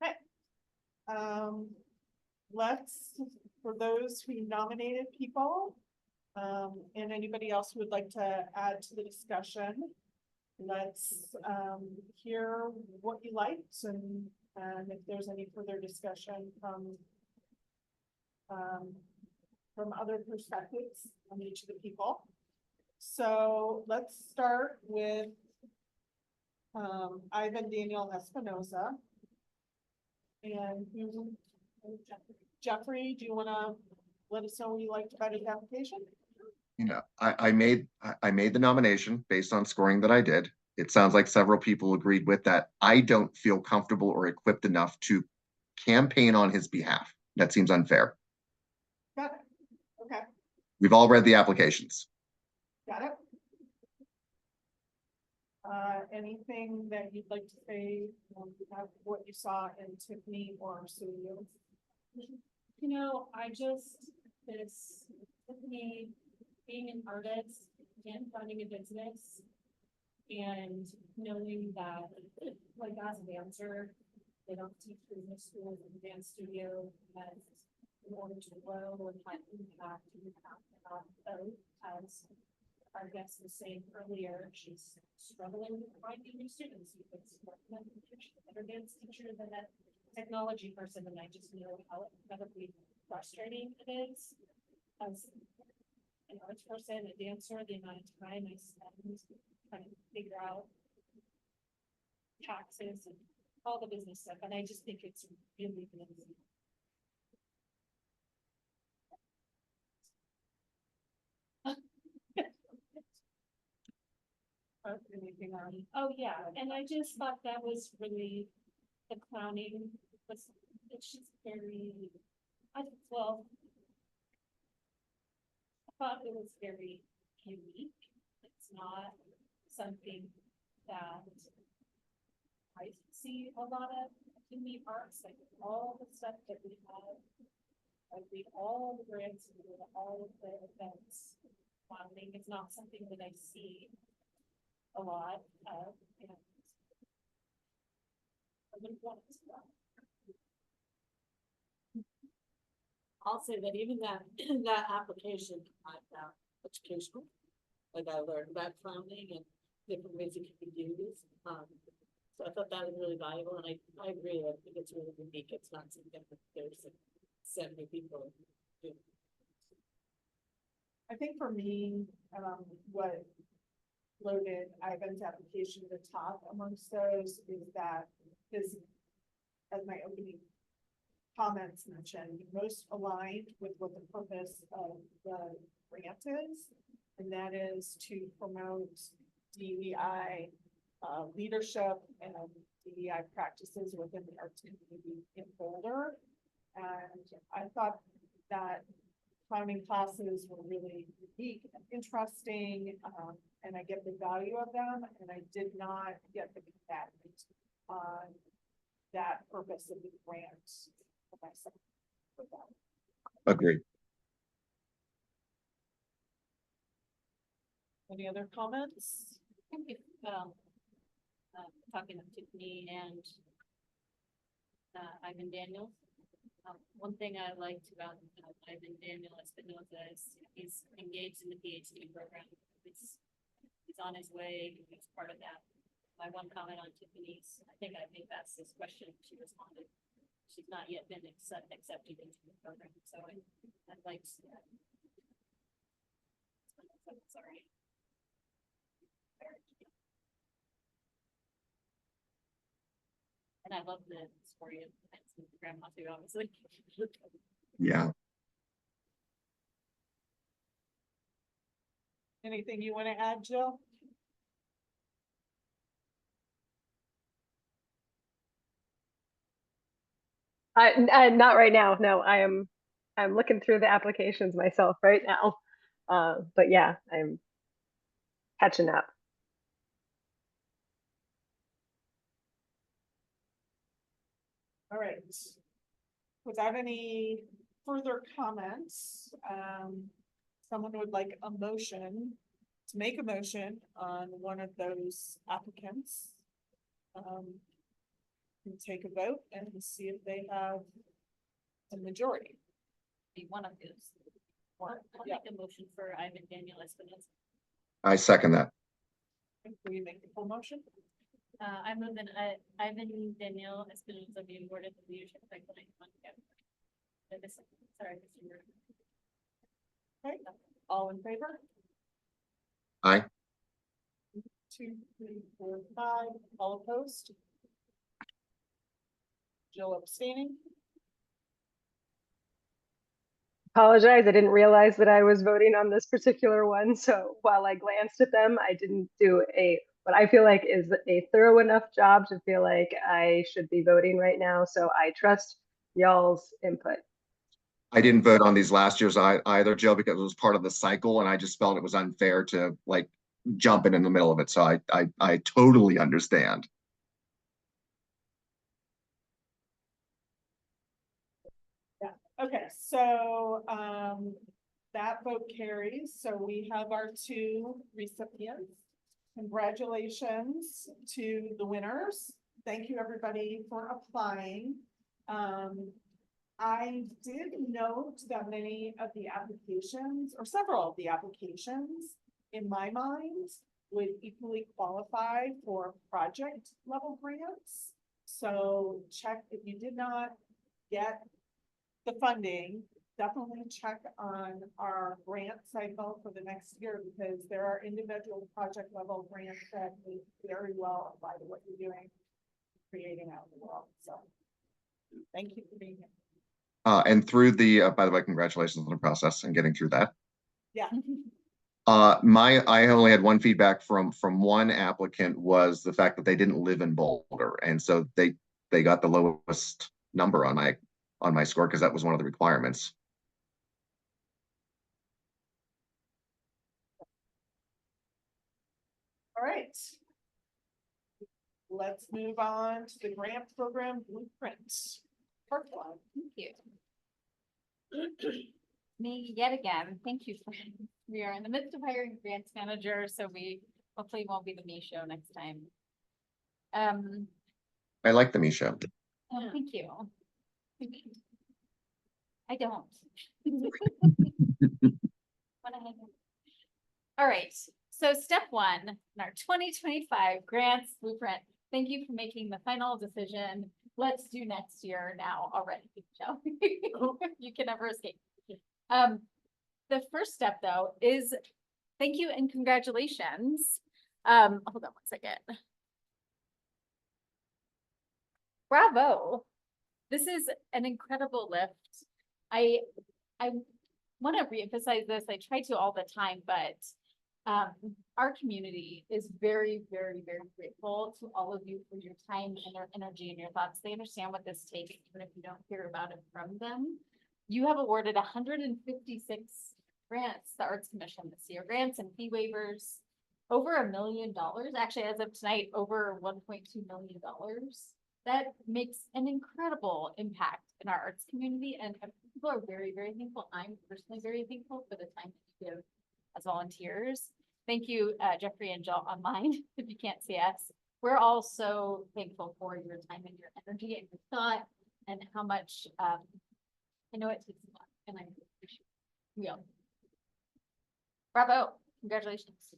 Okay. Let's, for those who nominated people, and anybody else who would like to add to the discussion, let's hear what you liked and if there's any further discussion from other perspectives on each of the people. So let's start with Ivan Daniel Espinoza. And Jeffrey, do you want to let us know what you liked about his application? You know, I made the nomination based on scoring that I did. It sounds like several people agreed with that. I don't feel comfortable or equipped enough to campaign on his behalf. That seems unfair. Got it. Okay, We've all read the applications. got it. Anything that you'd like to say, about what you saw in Tiffany or Studio? You know, this, with me, being an artist and running a business. And knowing that, like as a dancer, they don't teach business schools and dance studio, and in order to grow and have impact, you have to have both. As our guest was saying earlier, she's struggling with finding new students. You could support them, a better dance teacher than that technology person, and I just know how incredibly frustrating it is as an arts person, a dancer, the amount of time I spend trying to figure out taxes and all the business stuff, and I just think it's really busy. Anything on? Oh, yeah, and I just thought that was really, the clowning was, it's just very, well, I thought it was very unique. It's not something that I see a lot of in the arts, like all the stuff that we have. I read all the grants, and read all of the events. Clowning is not something that I see a lot of. And I wouldn't want it to. I'll say that even that application, I found educational. Like I learned about clowning and different ways it can be used. So I thought that was really valuable, and I agree, I think it's really unique. It's not something that there's 70 people do. I think for me, what loaded Ivan's application to the top amongst those is that his, as my opening comments mentioned, most aligned with what the purpose of the grant is, and that is to promote DEI leadership and DEI practices within the arts community in Boulder. And I thought that clowning classes were really unique and interesting, and I get the value of them, and I did not get the commitment on that purpose of the grant for myself. With that. Agreed. Any other comments? I think if, talking to Tiffany and Ivan Daniels, one thing I liked about Ivan Daniel Espinosa is he's engaged in the PhD program. He's on his way. He's part of that. My one comment on Tiffany's, I think that's this question. She responded. She's not yet been accepted into the program, so I'd like to. Sorry. And I love the story of the grandma too, obviously. Yeah. Anything you want to add, Jill? Not right now. No, I'm looking through the applications myself right now. But yeah, I'm catching up. All right. Without any further comments, someone would like a motion to make a motion on one of those applicants. And take a vote and see if they have a majority. Be one of those. I'll Yeah. make a motion for Ivan Daniel Espinosa. I second that. Will you make the full motion? I move that Ivan Daniel Espinosa be awarded the leadership pipeline fund. Sorry, Mr. Murray. Okay, all in favor? Aye. 2, 3, 4, 5, all opposed? Jill abstaining? Apologize, I didn't realize that I was voting on this particular one. So while I glanced at them, I didn't do what I feel like is a thorough enough job to feel like I should be voting right now. So I trust y'all's input. I didn't vote on these last year's either, Joe, because it was part of the cycle, and I just felt it was unfair to like jumping in the middle of it. So I totally understand. Okay, so, that vote carries, so we have our two recipients. Congratulations to the winners. Thank you, everybody, for applying. I did note that many of the applications, or several of the applications, in my mind, would equally qualify for project level grants. So check if you did not get the funding, definitely check on our grant cycle for the next year, because there are individual project level grants that may very well apply to what you're doing, creating out in the world. So thank you for being here. And through the, by the way, congratulations on the process and getting through that. Yeah. I only had one feedback from one applicant, was the fact that they didn't live in Boulder. And so they got the lowest number on my score, because that was one of the requirements. All right. Let's move on to the grant program blueprints. Part one. Thank you. Me yet again. Thank you. We are in the midst of hiring grants manager, so we hopefully won't be the me show next time. I like the me show. Oh, thank you. I don't. All right, so step one in our 2025 grants blueprint. Thank you for making the final decision. Let's do next year now already, shall we? You can never escape. The first step though is thank you and congratulations. Hold on one second. Bravo. This is an incredible lift. I want to reemphasize this. I try to all the time, but our community is very, very, very grateful to all of you for your time and your energy and your thoughts. They understand what this takes, even if you don't hear about it from them. You have awarded 156 grants, the Arts Commission this year, grants and fee waivers, over $1 million. Actually, as of tonight, over $1.2 million. That makes an incredible impact in our arts community, and people are very, very thankful. I'm personally very thankful for the time that you give as volunteers. Thank you, Jeffrey and Jill online, if you can't see us. We're all so thankful for your time and your energy and your thought, and how much, I know it takes a lot, and I appreciate it. Real. Bravo, congratulations.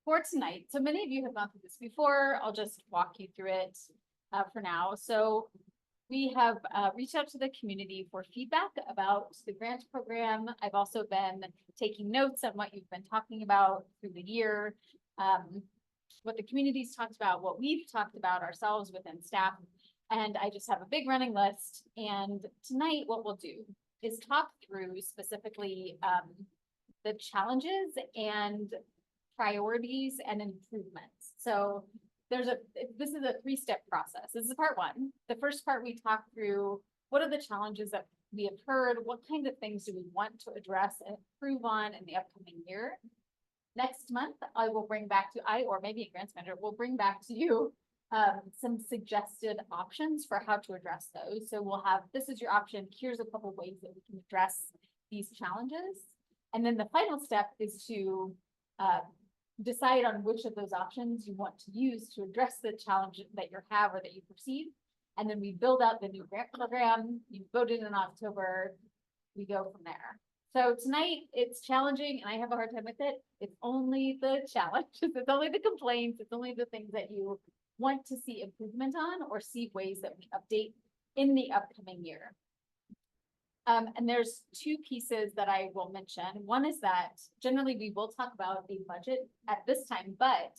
For tonight, so many of you have gone through this before. I'll just walk you through it for now. So we have reached out to the community for feedback about the grant program. I've also been taking notes on what you've been talking about through the year, what the community's talked about, what we've talked about ourselves within staff. And I just have a big running list. And tonight, what we'll do is talk through specifically the challenges and priorities and improvements. So this is a 3-step process. This is part one. The first part, we talk through what are the challenges that we have heard, what kind of things do we want to address and improve on in the upcoming year. Next month, I will bring back to, or maybe a grants manager will bring back to you some suggested options for how to address those. So we'll have, this is your option, here's a couple ways that we can address these challenges. And then the final step is to decide on which of those options you want to use to address the challenge that you have or that you perceive. And then we build out the new grant program. You voted in October. We go from there. So tonight it's challenging and I have a hard time with it. It's only the challenges. It's only the complaints. It's only the things that you want to see improvement on or see ways that we update in the upcoming year. And there's 2 pieces that I will mention. One is that generally we will talk about a budget at this time, but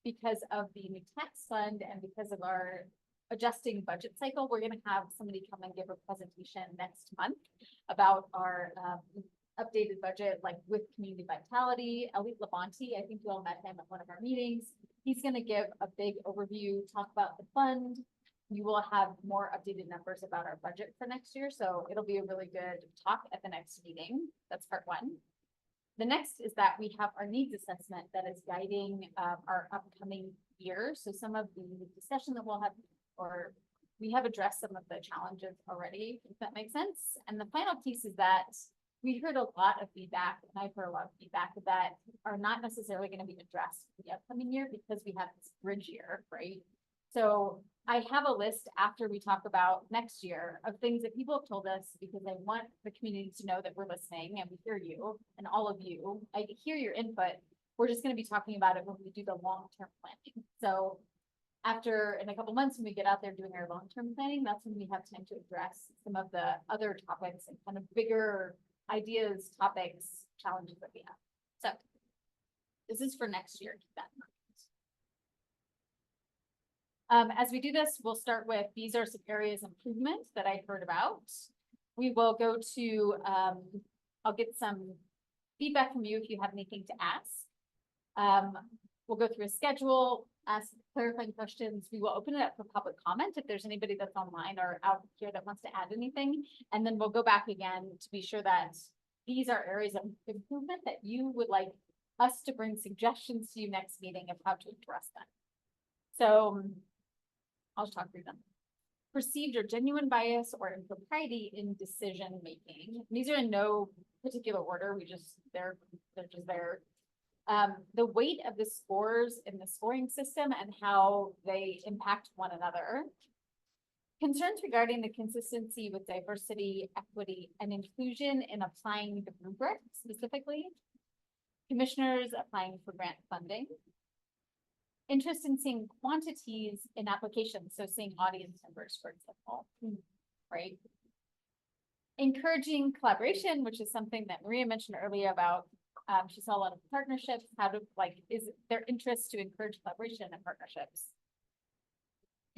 because of the new tax fund and because of our adjusting budget cycle, we're going to have somebody come and give a presentation next month about our updated budget, like with community vitality. Elliot Labonte, I think you all met him at one of our meetings. He's going to give a big overview, talk about the fund. You will have more updated numbers about our budget for next year. So it'll be a really good talk at the next meeting. That's part one. The next is that we have our needs assessment that is guiding our upcoming year. So some of the discussion that we'll have, or we have addressed some of the challenges already, if that makes sense. And the final piece is that we heard a lot of feedback, and I've heard a lot of feedback that are not necessarily going to be addressed for the upcoming year because we have this bridge year, right? So I have a list after we talk about next year of things that people have told us because I want the community to know that we're listening and we hear you and all of you. I hear your input. We're just going to be talking about it when we do the long-term planning. So after, in a couple months, when we get out there doing our long-term planning, that's when we have time to address some of the other topics and kind of bigger ideas, topics, challenges that we have. So this is for next year. Keep that in mind. As we do this, we'll start with, these are some areas of improvement that I heard about. We will go to, I'll get some feedback from you if you have anything to ask. We'll go through a schedule, ask clarifying questions. We will open it up for public comment if there's anybody that's online or out here that wants to add anything. And then we'll go back again to be sure that these are areas of improvement that you would like us to bring suggestions to you next meeting of how to address them. So I'll just talk through them. Perceived or genuine bias or impropriety in decision making. These are in no particular order. They're just there. The weight of the scores in the scoring system and how they impact one another. Concerns regarding the consistency with diversity, equity, and inclusion in applying the rubric specifically. Commissioners applying for grant funding. Interest in seeing quantities in applications, so seeing audience numbers, for example, right? Encouraging collaboration, which is something that Maria mentioned earlier about, she saw a lot of partnerships, how to, is their interest to encourage collaboration and partnerships.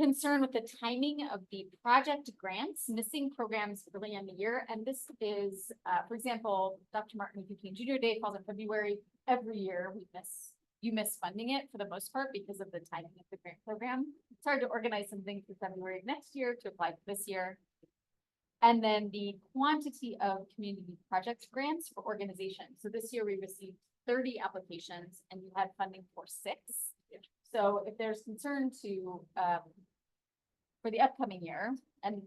Concern with the timing of the project grants, missing programs early in the year, and this is, for example, Dr. Martin Luther King Jr. Day falls in February. Every year you miss funding it for the most part because of the timing of the grant program. It's hard to organize something for February of next year to apply for this year. And then the quantity of community project grants for organizations. So this year we received 30 applications and we had funding for 6. So if there's concern to, for the upcoming year and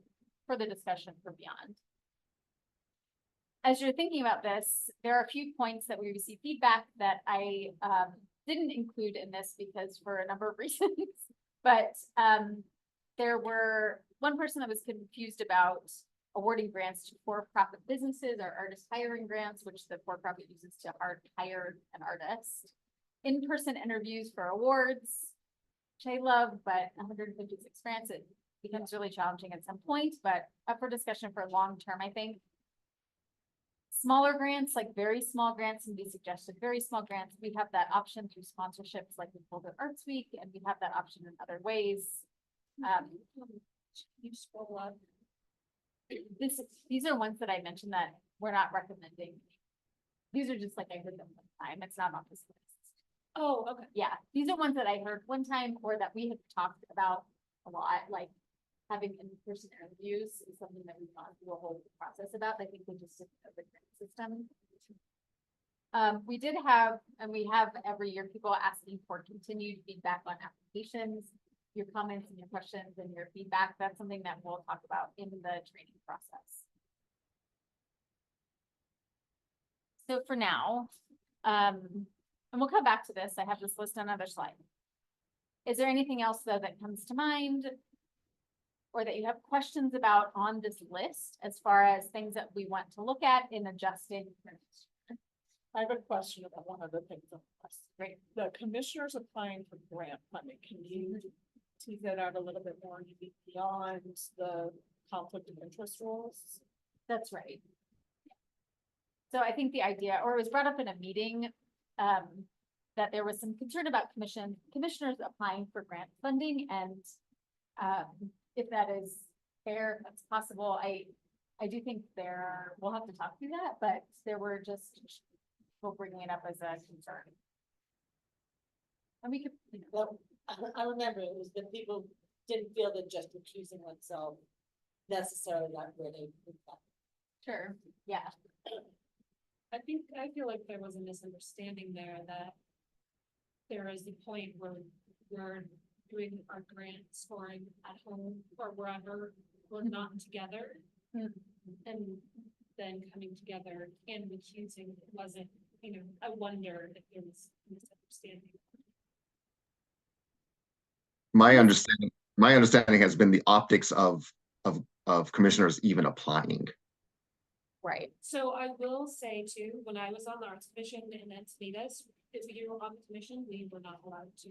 for the discussion for beyond. As you're thinking about this, there are a few points that we received feedback that I didn't include in this because for a number of reasons, but there were one person that was confused about awarding grants to for-profit businesses or artist hiring grants, which the for-profit uses to hire an artist. In-person interviews for awards, which I love, but 156 grants, it becomes really challenging at some point, but up for discussion for long-term, I think. Smaller grants, like very small grants can be suggested, very small grants. We have that option through sponsorships like the Boulder Arts Week, and we have that option in other ways. You scroll up. These are ones that I mentioned that we're not recommending. These are just like I heard them one time. It's not on this list. Oh, okay. Yeah, these are ones that I heard one time or that we have talked about a lot, like having in-person interviews is something that we've gone through a whole process about. I think we just didn't know the grant system. We did have, and we have every year, people asking for continued feedback on applications, your comments and your questions and your feedback. That's something that we'll talk about in the training process. So for now, and we'll come back to this. I have this list on another slide. Is there anything else though that comes to mind or that you have questions about on this list as far as things that we want to look at in adjusting? I have a question about one of the things on the list. Great. The commissioners applying for grant funding, can you tease that out a little bit more beyond the conflict of interest rules? That's right. So I think the idea, or it was brought up in a meeting, that there was some concern about commissioners applying for grant funding, and if that is fair, if that's possible. I do think we'll have to talk through that, but there were just people bringing it up as a concern. And we could, Well, I remember it was that people didn't feel that just accusing oneself necessarily got rid of that. sure, yeah. I feel like there was a misunderstanding there that there is a point where we're doing our grant scoring at home or wherever, we're not together. And then coming together and recusing wasn't, I wonder if there was a misunderstanding. My understanding has been the optics of commissioners even applying. Right. So I will say too, when I was on the Arts Commission and Encinitas, if you were on the commission, we were not allowed to.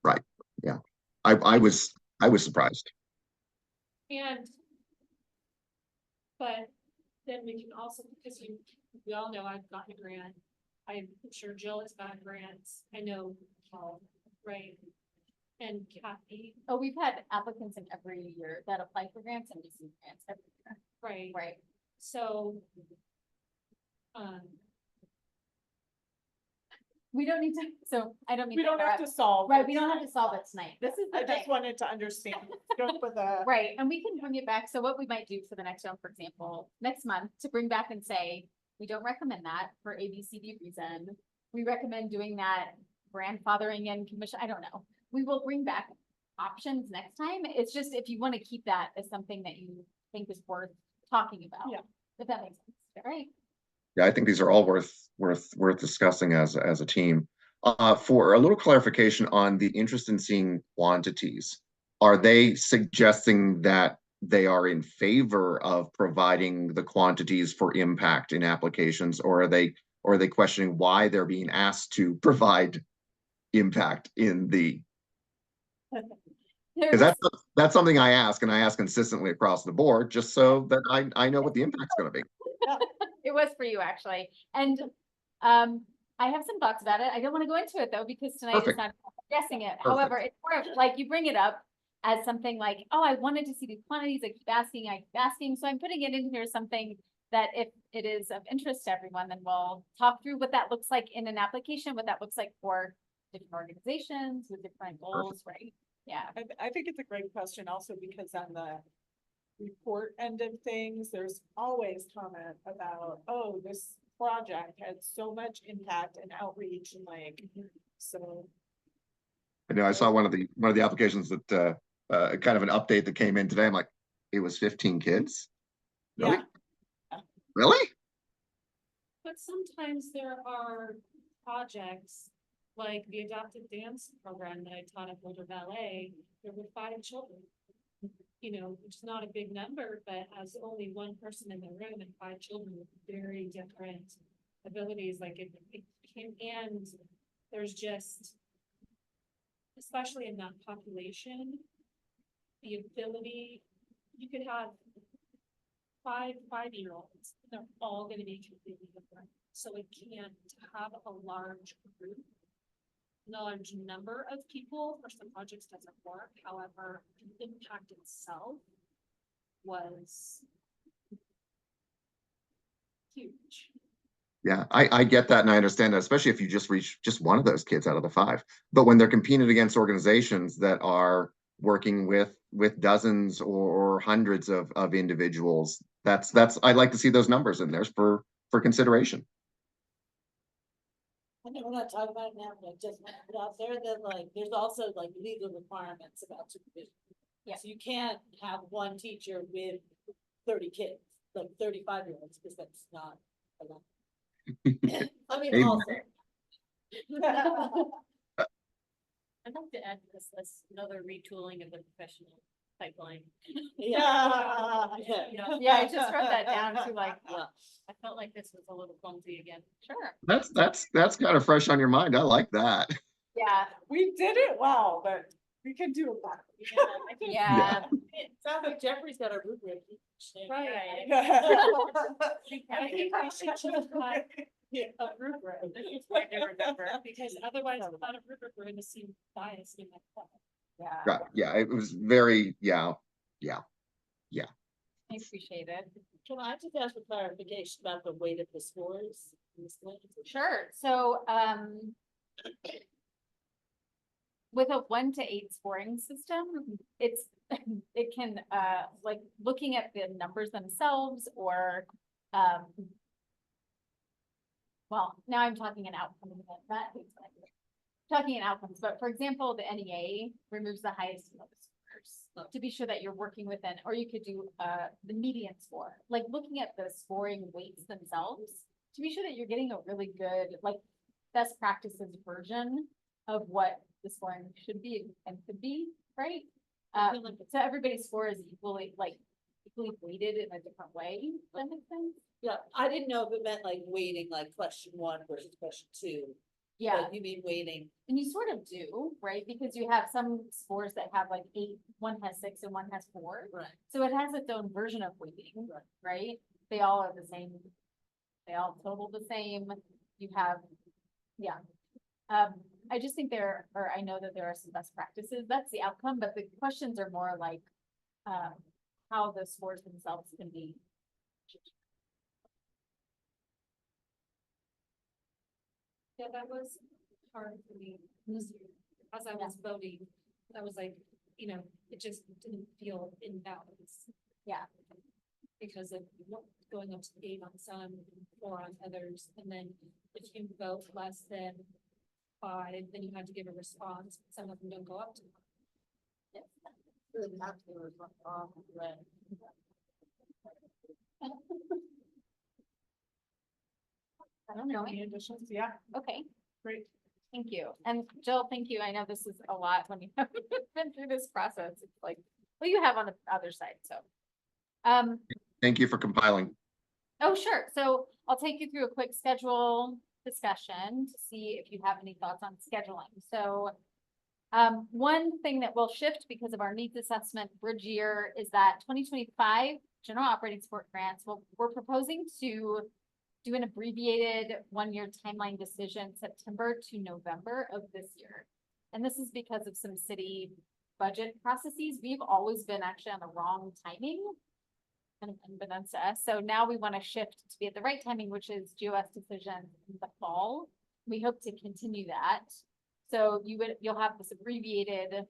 Right. Yeah. I was surprised. And. But then we can also, because we all know I've gotten a grant. I'm sure Jill has gotten grants. I know Paul, right? And Kathy, Oh, we've had applicants in every year that apply for grants and receive grants every year. right? Right. So. We don't need to, so I don't mean. We don't have interrupt. to solve. Right, it. we don't have to solve it tonight. This is the I just thing. wanted to understand the scope of the. Right, and we can bring it back. So what we might do for the next one, for example, next month, to bring back and say, we don't recommend that for A, B, C, D reason. We recommend doing that grandfathering and commission, I don't know. We will bring back options next time. It's just if you want to keep that as something that you think is worth talking about. Yeah. If that makes sense, all right? Yeah, I think these are all worth discussing as a team. For a little clarification on the interest in seeing quantities, are they suggesting that they are in favor of providing the quantities for impact in applications, or are they questioning why they're being asked to provide impact in the? Because that's something I ask, and I ask consistently across the board, just so that I know what the impact's going to be. It was for you, actually. And I have some thoughts about it. I don't want to go into it though, because tonight Perfect. is not guessing it. However, it's more of like you bring it up as something like, oh, I wanted to see these quantities. I keep asking. So I'm putting it in here something that if it is of interest to everyone, then we'll talk through what that looks like in an application, what that looks like for different organizations with different goals, right? Yeah. I think it's a great question also because on the report end of things, there's always comment about, oh, this project had so much impact and outreach and like, so. I know I saw one of the applications that kind of an update that came in today. I'm like, it was 15 kids. Really? Yeah. Really? But sometimes there are projects like the adaptive dance program that I taught at Boulder Ballet. There were 5 children. Which is not a big number, but as only one person in the room and 5 children with very different abilities, like it became, and there's just, especially in that population, the ability, you could have 5-year-olds, they're all gonna be completely different. So it can't have a large number of people for some projects doesn't work. However, the impact itself was huge. Yeah, I get that and I understand that, especially if you just reach just one of those kids out of the 5. But when they're competing against organizations that are working with dozens or hundreds of individuals, that's I'd like to see those numbers in there for consideration. I know we're not talking about it now, but just put out there that like, there's also like legal requirements about supervision. Yeah. So you can't have one teacher with 30 kids, like 35-year-olds, because that's not allowed. I mean, Amen. also. I'd like to add to this list another retooling of the professional pipeline. Yeah. Yeah, I just wrote that down to like, Yeah. I felt like this was a little clumsy again. sure. That's kind of fresh on your mind. I like that. Yeah, We did it well, but we can do it better. Yeah, I think yeah. It sounds like Jeffrey's got a rubric. Right. I think we should just have a rubric. this is what I remember. Because otherwise, without a rubric, we're gonna see bias in that class. Yeah, Right. Yeah, it was very, yeah. I appreciate it. Can I just ask for clarification about the weight of the scores? in this list? Sure, so, with a 1 to 8 scoring system, it can, like, looking at the numbers themselves or, well, now I'm talking an outcome, and that is like, talking in outcomes, but for example, the NEA removes the highest level scores to be sure that you're working within, or you could do, the median score, like looking at the scoring weights themselves to be sure that you're getting a really good, like, best practices version of what the scoring should be and could be, right? So everybody's score is equally, like, equally weighted in a different way, does that make sense? Yeah, I didn't know if it meant like weighting, like question 1 versus question 2. Yeah, But you mean weighting. and you sort of do, right? Because you have some scores that have like 8, one has 6 and one has 4. Right. So it has its own version of weighting, right? They all are the same. They all total the same. You have, yeah. I just think I know that there are some best practices. That's the outcome, but the questions are more like, how the scores themselves can be. Yeah, that was hard for me this year. As I was voting, I was like, it just didn't feel in balance. Yeah. Because of what going up to 8 on some, 4 on others, and then if you vote less than 5, then you have to give a response. Some of them don't go up to 5. I don't know. Any additions? Yeah, Okay. great. Thank you. And Jill, thank you. I know this is a lot when you haven't been through this process. It's like, well, you have on the other side, so. Thank you for compiling. Oh, sure. So I'll take you through a quick schedule discussion to see if you have any thoughts on scheduling. So one thing that will shift because of our needs assessment bridge year is that 2025 general operating support grants, we're proposing to do an abbreviated 1-year timeline decision, September to November of this year. And this is because of some city budget processes. We've always been actually on the wrong timing, kind of unbeknownst to us. So now we want to shift to be at the right timing, which is GOS decision in the fall. We hope to continue that. So you'll have this abbreviated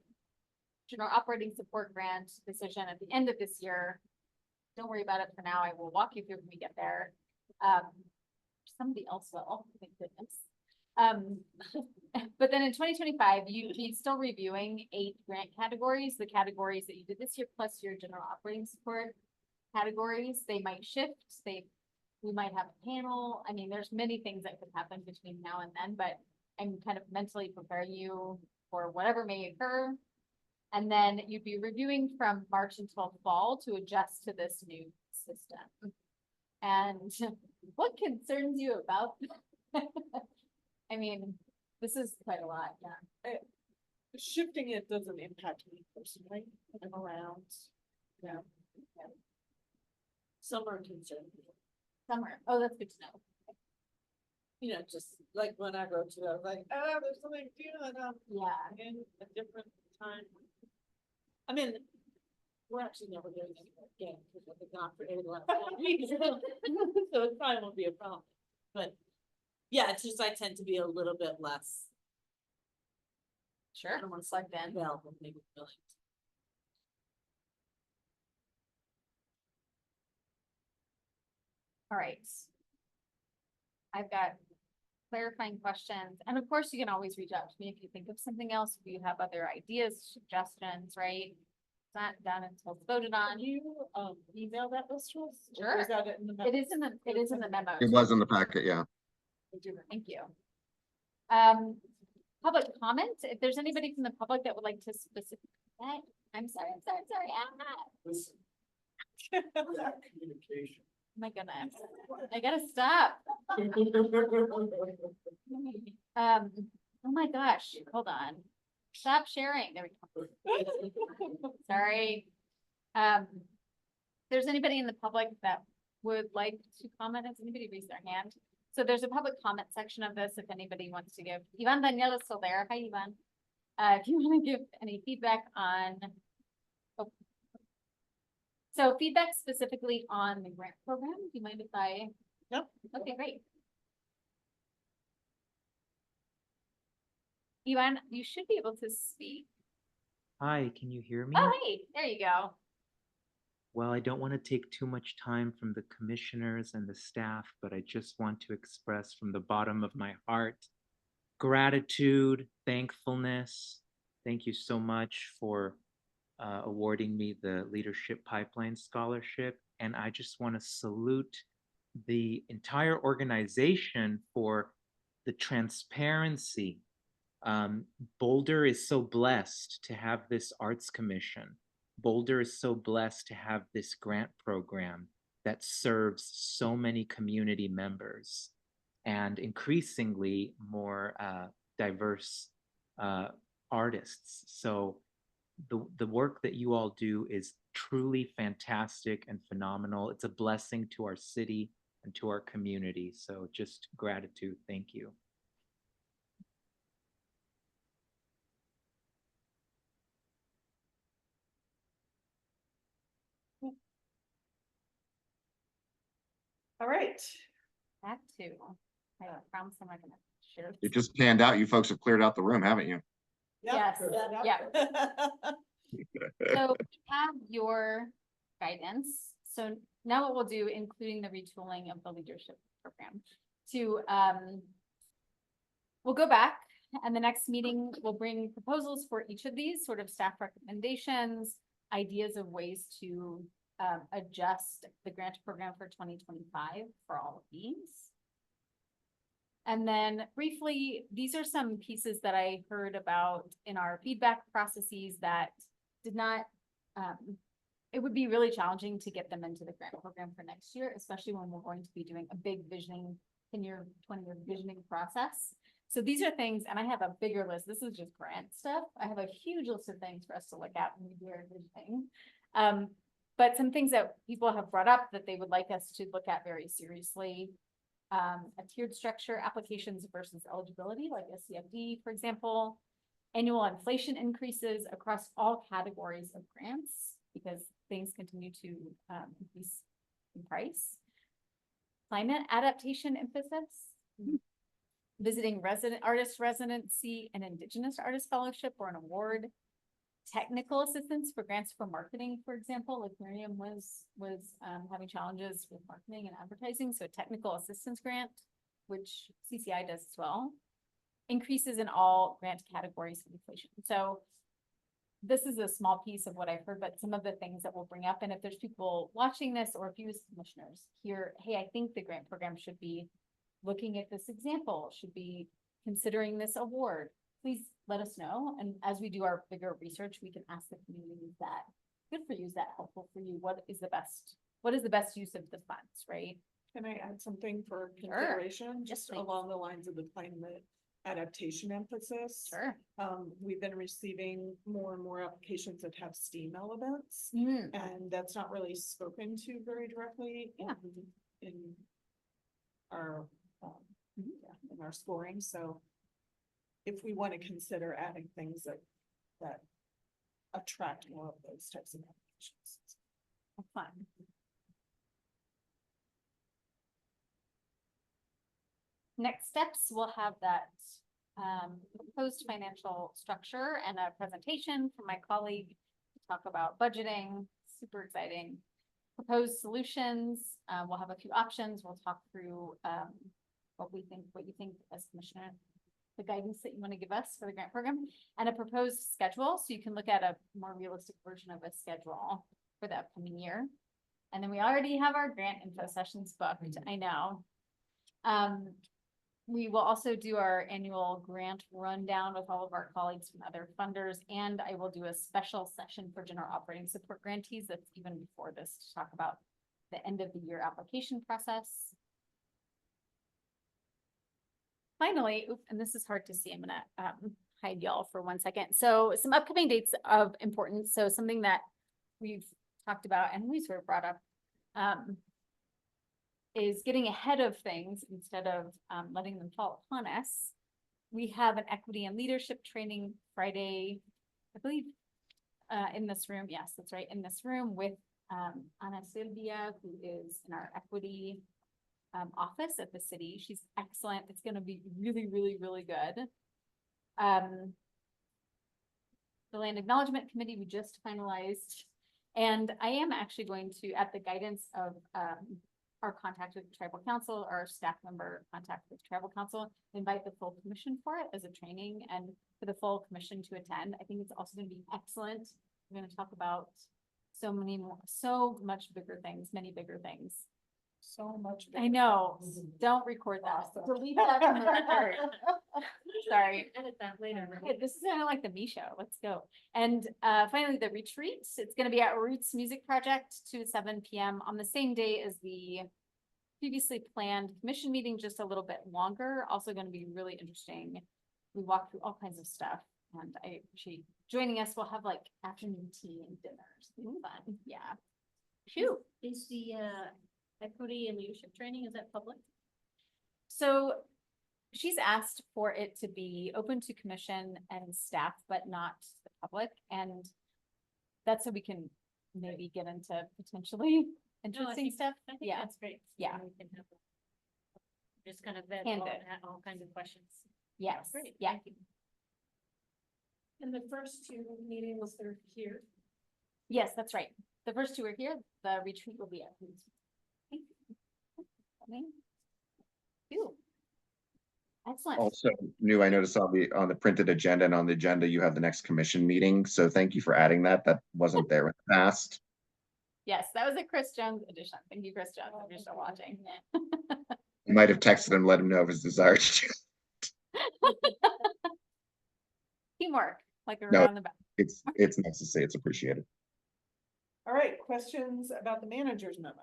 general operating support grant decision at the end of this year. Don't worry about it for now. I will walk you through when we get there. Somebody else will, thank goodness. But then in 2025, you'd be still reviewing 8 grant categories, the categories that you did this year, plus your general operating support categories. They might shift, we might have a panel. I mean, there's many things that could happen between now and then, but I'm kind of mentally preparing you for whatever may occur. And then you'd be reviewing from March until fall to adjust to this new system. And what concerns you about? I mean, this is quite a lot, yeah. Shifting it doesn't impact me personally. I'm around. Yeah. Some are concerned. Summer, oh, that's good to know. Just like when I wrote to it, I was like, oh, there's something doing Yeah, in a different time. I mean, we're actually never doing it again, because we've gone for 8 last weeks. So it probably won't be a problem. But yeah, it's just I tend to be a little bit less. sure. I don't want to slug that bell, but maybe really. All right. I've got clarifying questions. And of course, you can always reach out to me if you think of something else, if you have other ideas, suggestions, right? It's not done until it's voted on. Can you email that list to us? Or Sure. is that in the It is in the memo. It was in the packet, yeah. Thank you. Public comment, if there's anybody from the public that would like to specifically, I'm sorry. Communication. Oh my goodness, I gotta stop. Oh my gosh, hold on. Stop sharing. There we go. Sorry. If there's anybody in the public that would like to comment, has anybody raised their hand? So there's a public comment section of this, if anybody wants to give. Ivan Daniel is still there. Hi, Ivan. If you want to give any feedback on. Oh. So feedback specifically on the grant program, do you mind if I? Yep. Okay, great. Ivan, you should be able to speak. Hi, can you hear me? Oh, hey, there you go. Well, I don't want to take too much time from the commissioners and the staff, but I just want to express from the bottom of my heart gratitude, thankfulness. Thank you so much for awarding me the Leadership Pipeline Scholarship. And I just want to salute the entire organization for the transparency. Boulder is so blessed to have this arts commission. Boulder is so blessed to have this grant program that serves so many community members and increasingly more diverse artists. So the work that you all do is truly fantastic and phenomenal. It's a blessing to our city and to our community. So just gratitude. Thank you. All right. Back to, I promise I'm not gonna share. It just panned out. You folks have cleared out the room, haven't you? Yes, Yep. So we have your guidance. So now what we'll do, including the retooling of the leadership program, to we'll go back and the next meeting we'll bring proposals for each of these sort of staff recommendations, ideas of ways to adjust the grant program for 2025 for all of these. And then briefly, these are some pieces that I heard about in our feedback processes that did not, it would be really challenging to get them into the grant program for next year, especially when we're going to be doing a big visioning, 10-year, 20-year visioning process. So these are things, and I have a bigger list. This is just grant stuff. I have a huge list of things for us to look at when we do our visioning. But some things that people have brought up that they would like us to look at very seriously. A tiered structure, applications versus eligibility, like SCFD, for example. Annual inflation increases across all categories of grants because things continue to increase in price. Climate adaptation emphasis. Visiting artist residency and Indigenous artist fellowship or an award. Technical assistance for grants for marketing, for example, like Miriam was having challenges with marketing and advertising. So a technical assistance grant, which CCI does as well. Increases in all grant categories of inflation. So this is a small piece of what I've heard, but some of the things that we'll bring up. And if there's people watching this or if you as commissioners hear, hey, I think the grant program should be looking at this example, should be considering this award, please let us know. And as we do our bigger research, we can ask the community, is that good for you? Is that helpful for you? What is the best use of the funds, right? Can I add something for Sure. consideration, Yes, just please. along the lines of the climate adaptation emphasis? Sure. We've been receiving more and more applications that have STEAM elements, Mm. and that's not really spoken to very directly Yeah. in our, in our scoring, so if we want to consider adding things that attract more of those types of applications. Fun. Next steps, we'll have that proposed financial structure and a presentation from my colleague to talk about budgeting. Super exciting. Proposed solutions. We'll have a few options. We'll talk through what you think as commissioner, the guidance that you want to give us for the grant program, and a proposed schedule. So you can look at a more realistic version of a schedule for the upcoming year. And then we already have our grant info sessions booked. I know. We will also do our annual grant rundown with all of our colleagues from other funders, and I will do a special session for general operating support grantees that's even before this to talk about the end of the year application process. Finally, and this is hard to see, I'm gonna hide y'all for 1 second. So some upcoming dates of importance. So something that we've talked about and we sort of brought up is getting ahead of things instead of letting them fall upon us. We have an equity and leadership training Friday, I believe, in this room. Yes, that's right, in this room with Ana Silvia, who is in our equity office at the city. She's excellent. It's going to be really, really, really good. The Land Acknowledgement Committee, we just finalized And I am actually going to, at the guidance of our contact with the tribal council, our staff member contact with tribal council, invite the full commission for it as a training and for the full commission to attend. I think it's also going to be excellent. We're going to talk about so many more, so much bigger things, many bigger things. So much. I know, better. don't record that. Awesome. Delete that from the record. Sorry. Edit that later. right? Hey, this is kind of like the me show. Let's go. And finally, the retreat. It's going to be at Roots Music Project 2 to 7 p.m. on the same day as the previously planned commission meeting, just a little bit longer. Also going to be really interesting. We walk through all kinds of stuff, and I appreciate joining us. We'll have like afternoon tea and dinners. Fun. Yeah. Phew. Is the equity and leadership training, is that public? So she's asked for it to be open to commission and staff, but not the public. And that's so we can maybe get into potentially interesting think- stuff. I think Yeah. that's great. Yeah. We can have just kind of vet Candid. all kinds of questions. Yes. Great, Yeah. thank you. And the first two meetings are here. Yes, that's right. The first two are here. The retreat will be at. Roots. Phew. Excellent. Also new, I noticed on the printed agenda and on the agenda, you have the next commission meeting. So thank you for adding that. That wasn't there in the past. Yes, that was a Chris Jones edition. Thank you, Chris Jones, if you're still watching. You might have texted him, let him know of his desire to. Teamwork, like No. around the back. It's nice to say it's appreciated. All right, questions about the manager's memo?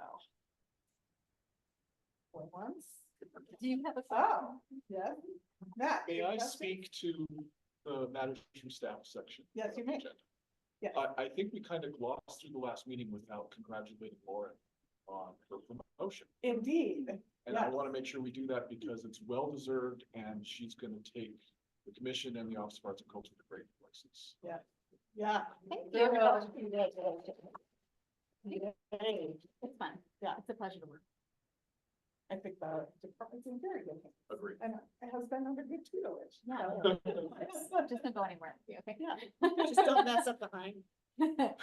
Going once? Do you have a? Oh, yeah. Matt. May you have I a question? speak to the matters from staff section? Yes, you may. Agenda? Yeah. I think we kind of glossed through the last meeting without congratulating Lauren on her promotion. Indeed. And I Yes. want to make sure we do that because it's well-deserved and she's going to take the commission and the Office of Arts and Culture to great places. Yeah. Thank Very you. well. It's fun. Yeah. It's a pleasure to work. I think the department's in very good hands. Agreed. And it has been under good tutelage. Yeah. So- Just don't go anywhere. Okay. Yeah. Just don't mess up behind, Oh,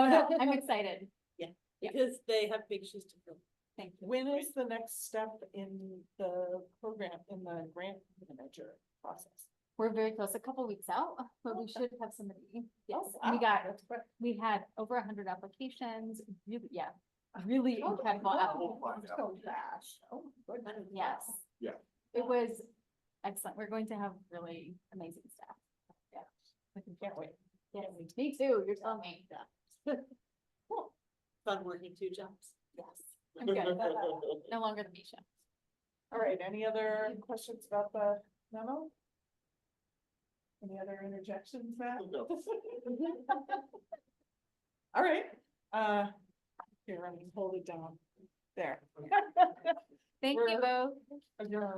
no, I'm excited. because they have big shoes to fill. Thank you. When is the next step in the program, in the grant manager process? We're very close, a couple weeks out, but we should have somebody. Yes, Oh, we wow, got, that's quick. we had over 100 applications, really, yeah, really Oh, incredible. wow. applications. So fast. Oh, my goodness. Yes. Yeah. It was excellent. We're going to have really amazing staff. Yeah. I can't wait. Yes, me too. You're telling me. Fun working two jobs. Yes. I'm good. No longer the Misha. All right, any other questions about the memo? Any other interjections, Matt? No. All right, here, let me hold it down. There. Thank you We're- both. Adjourned.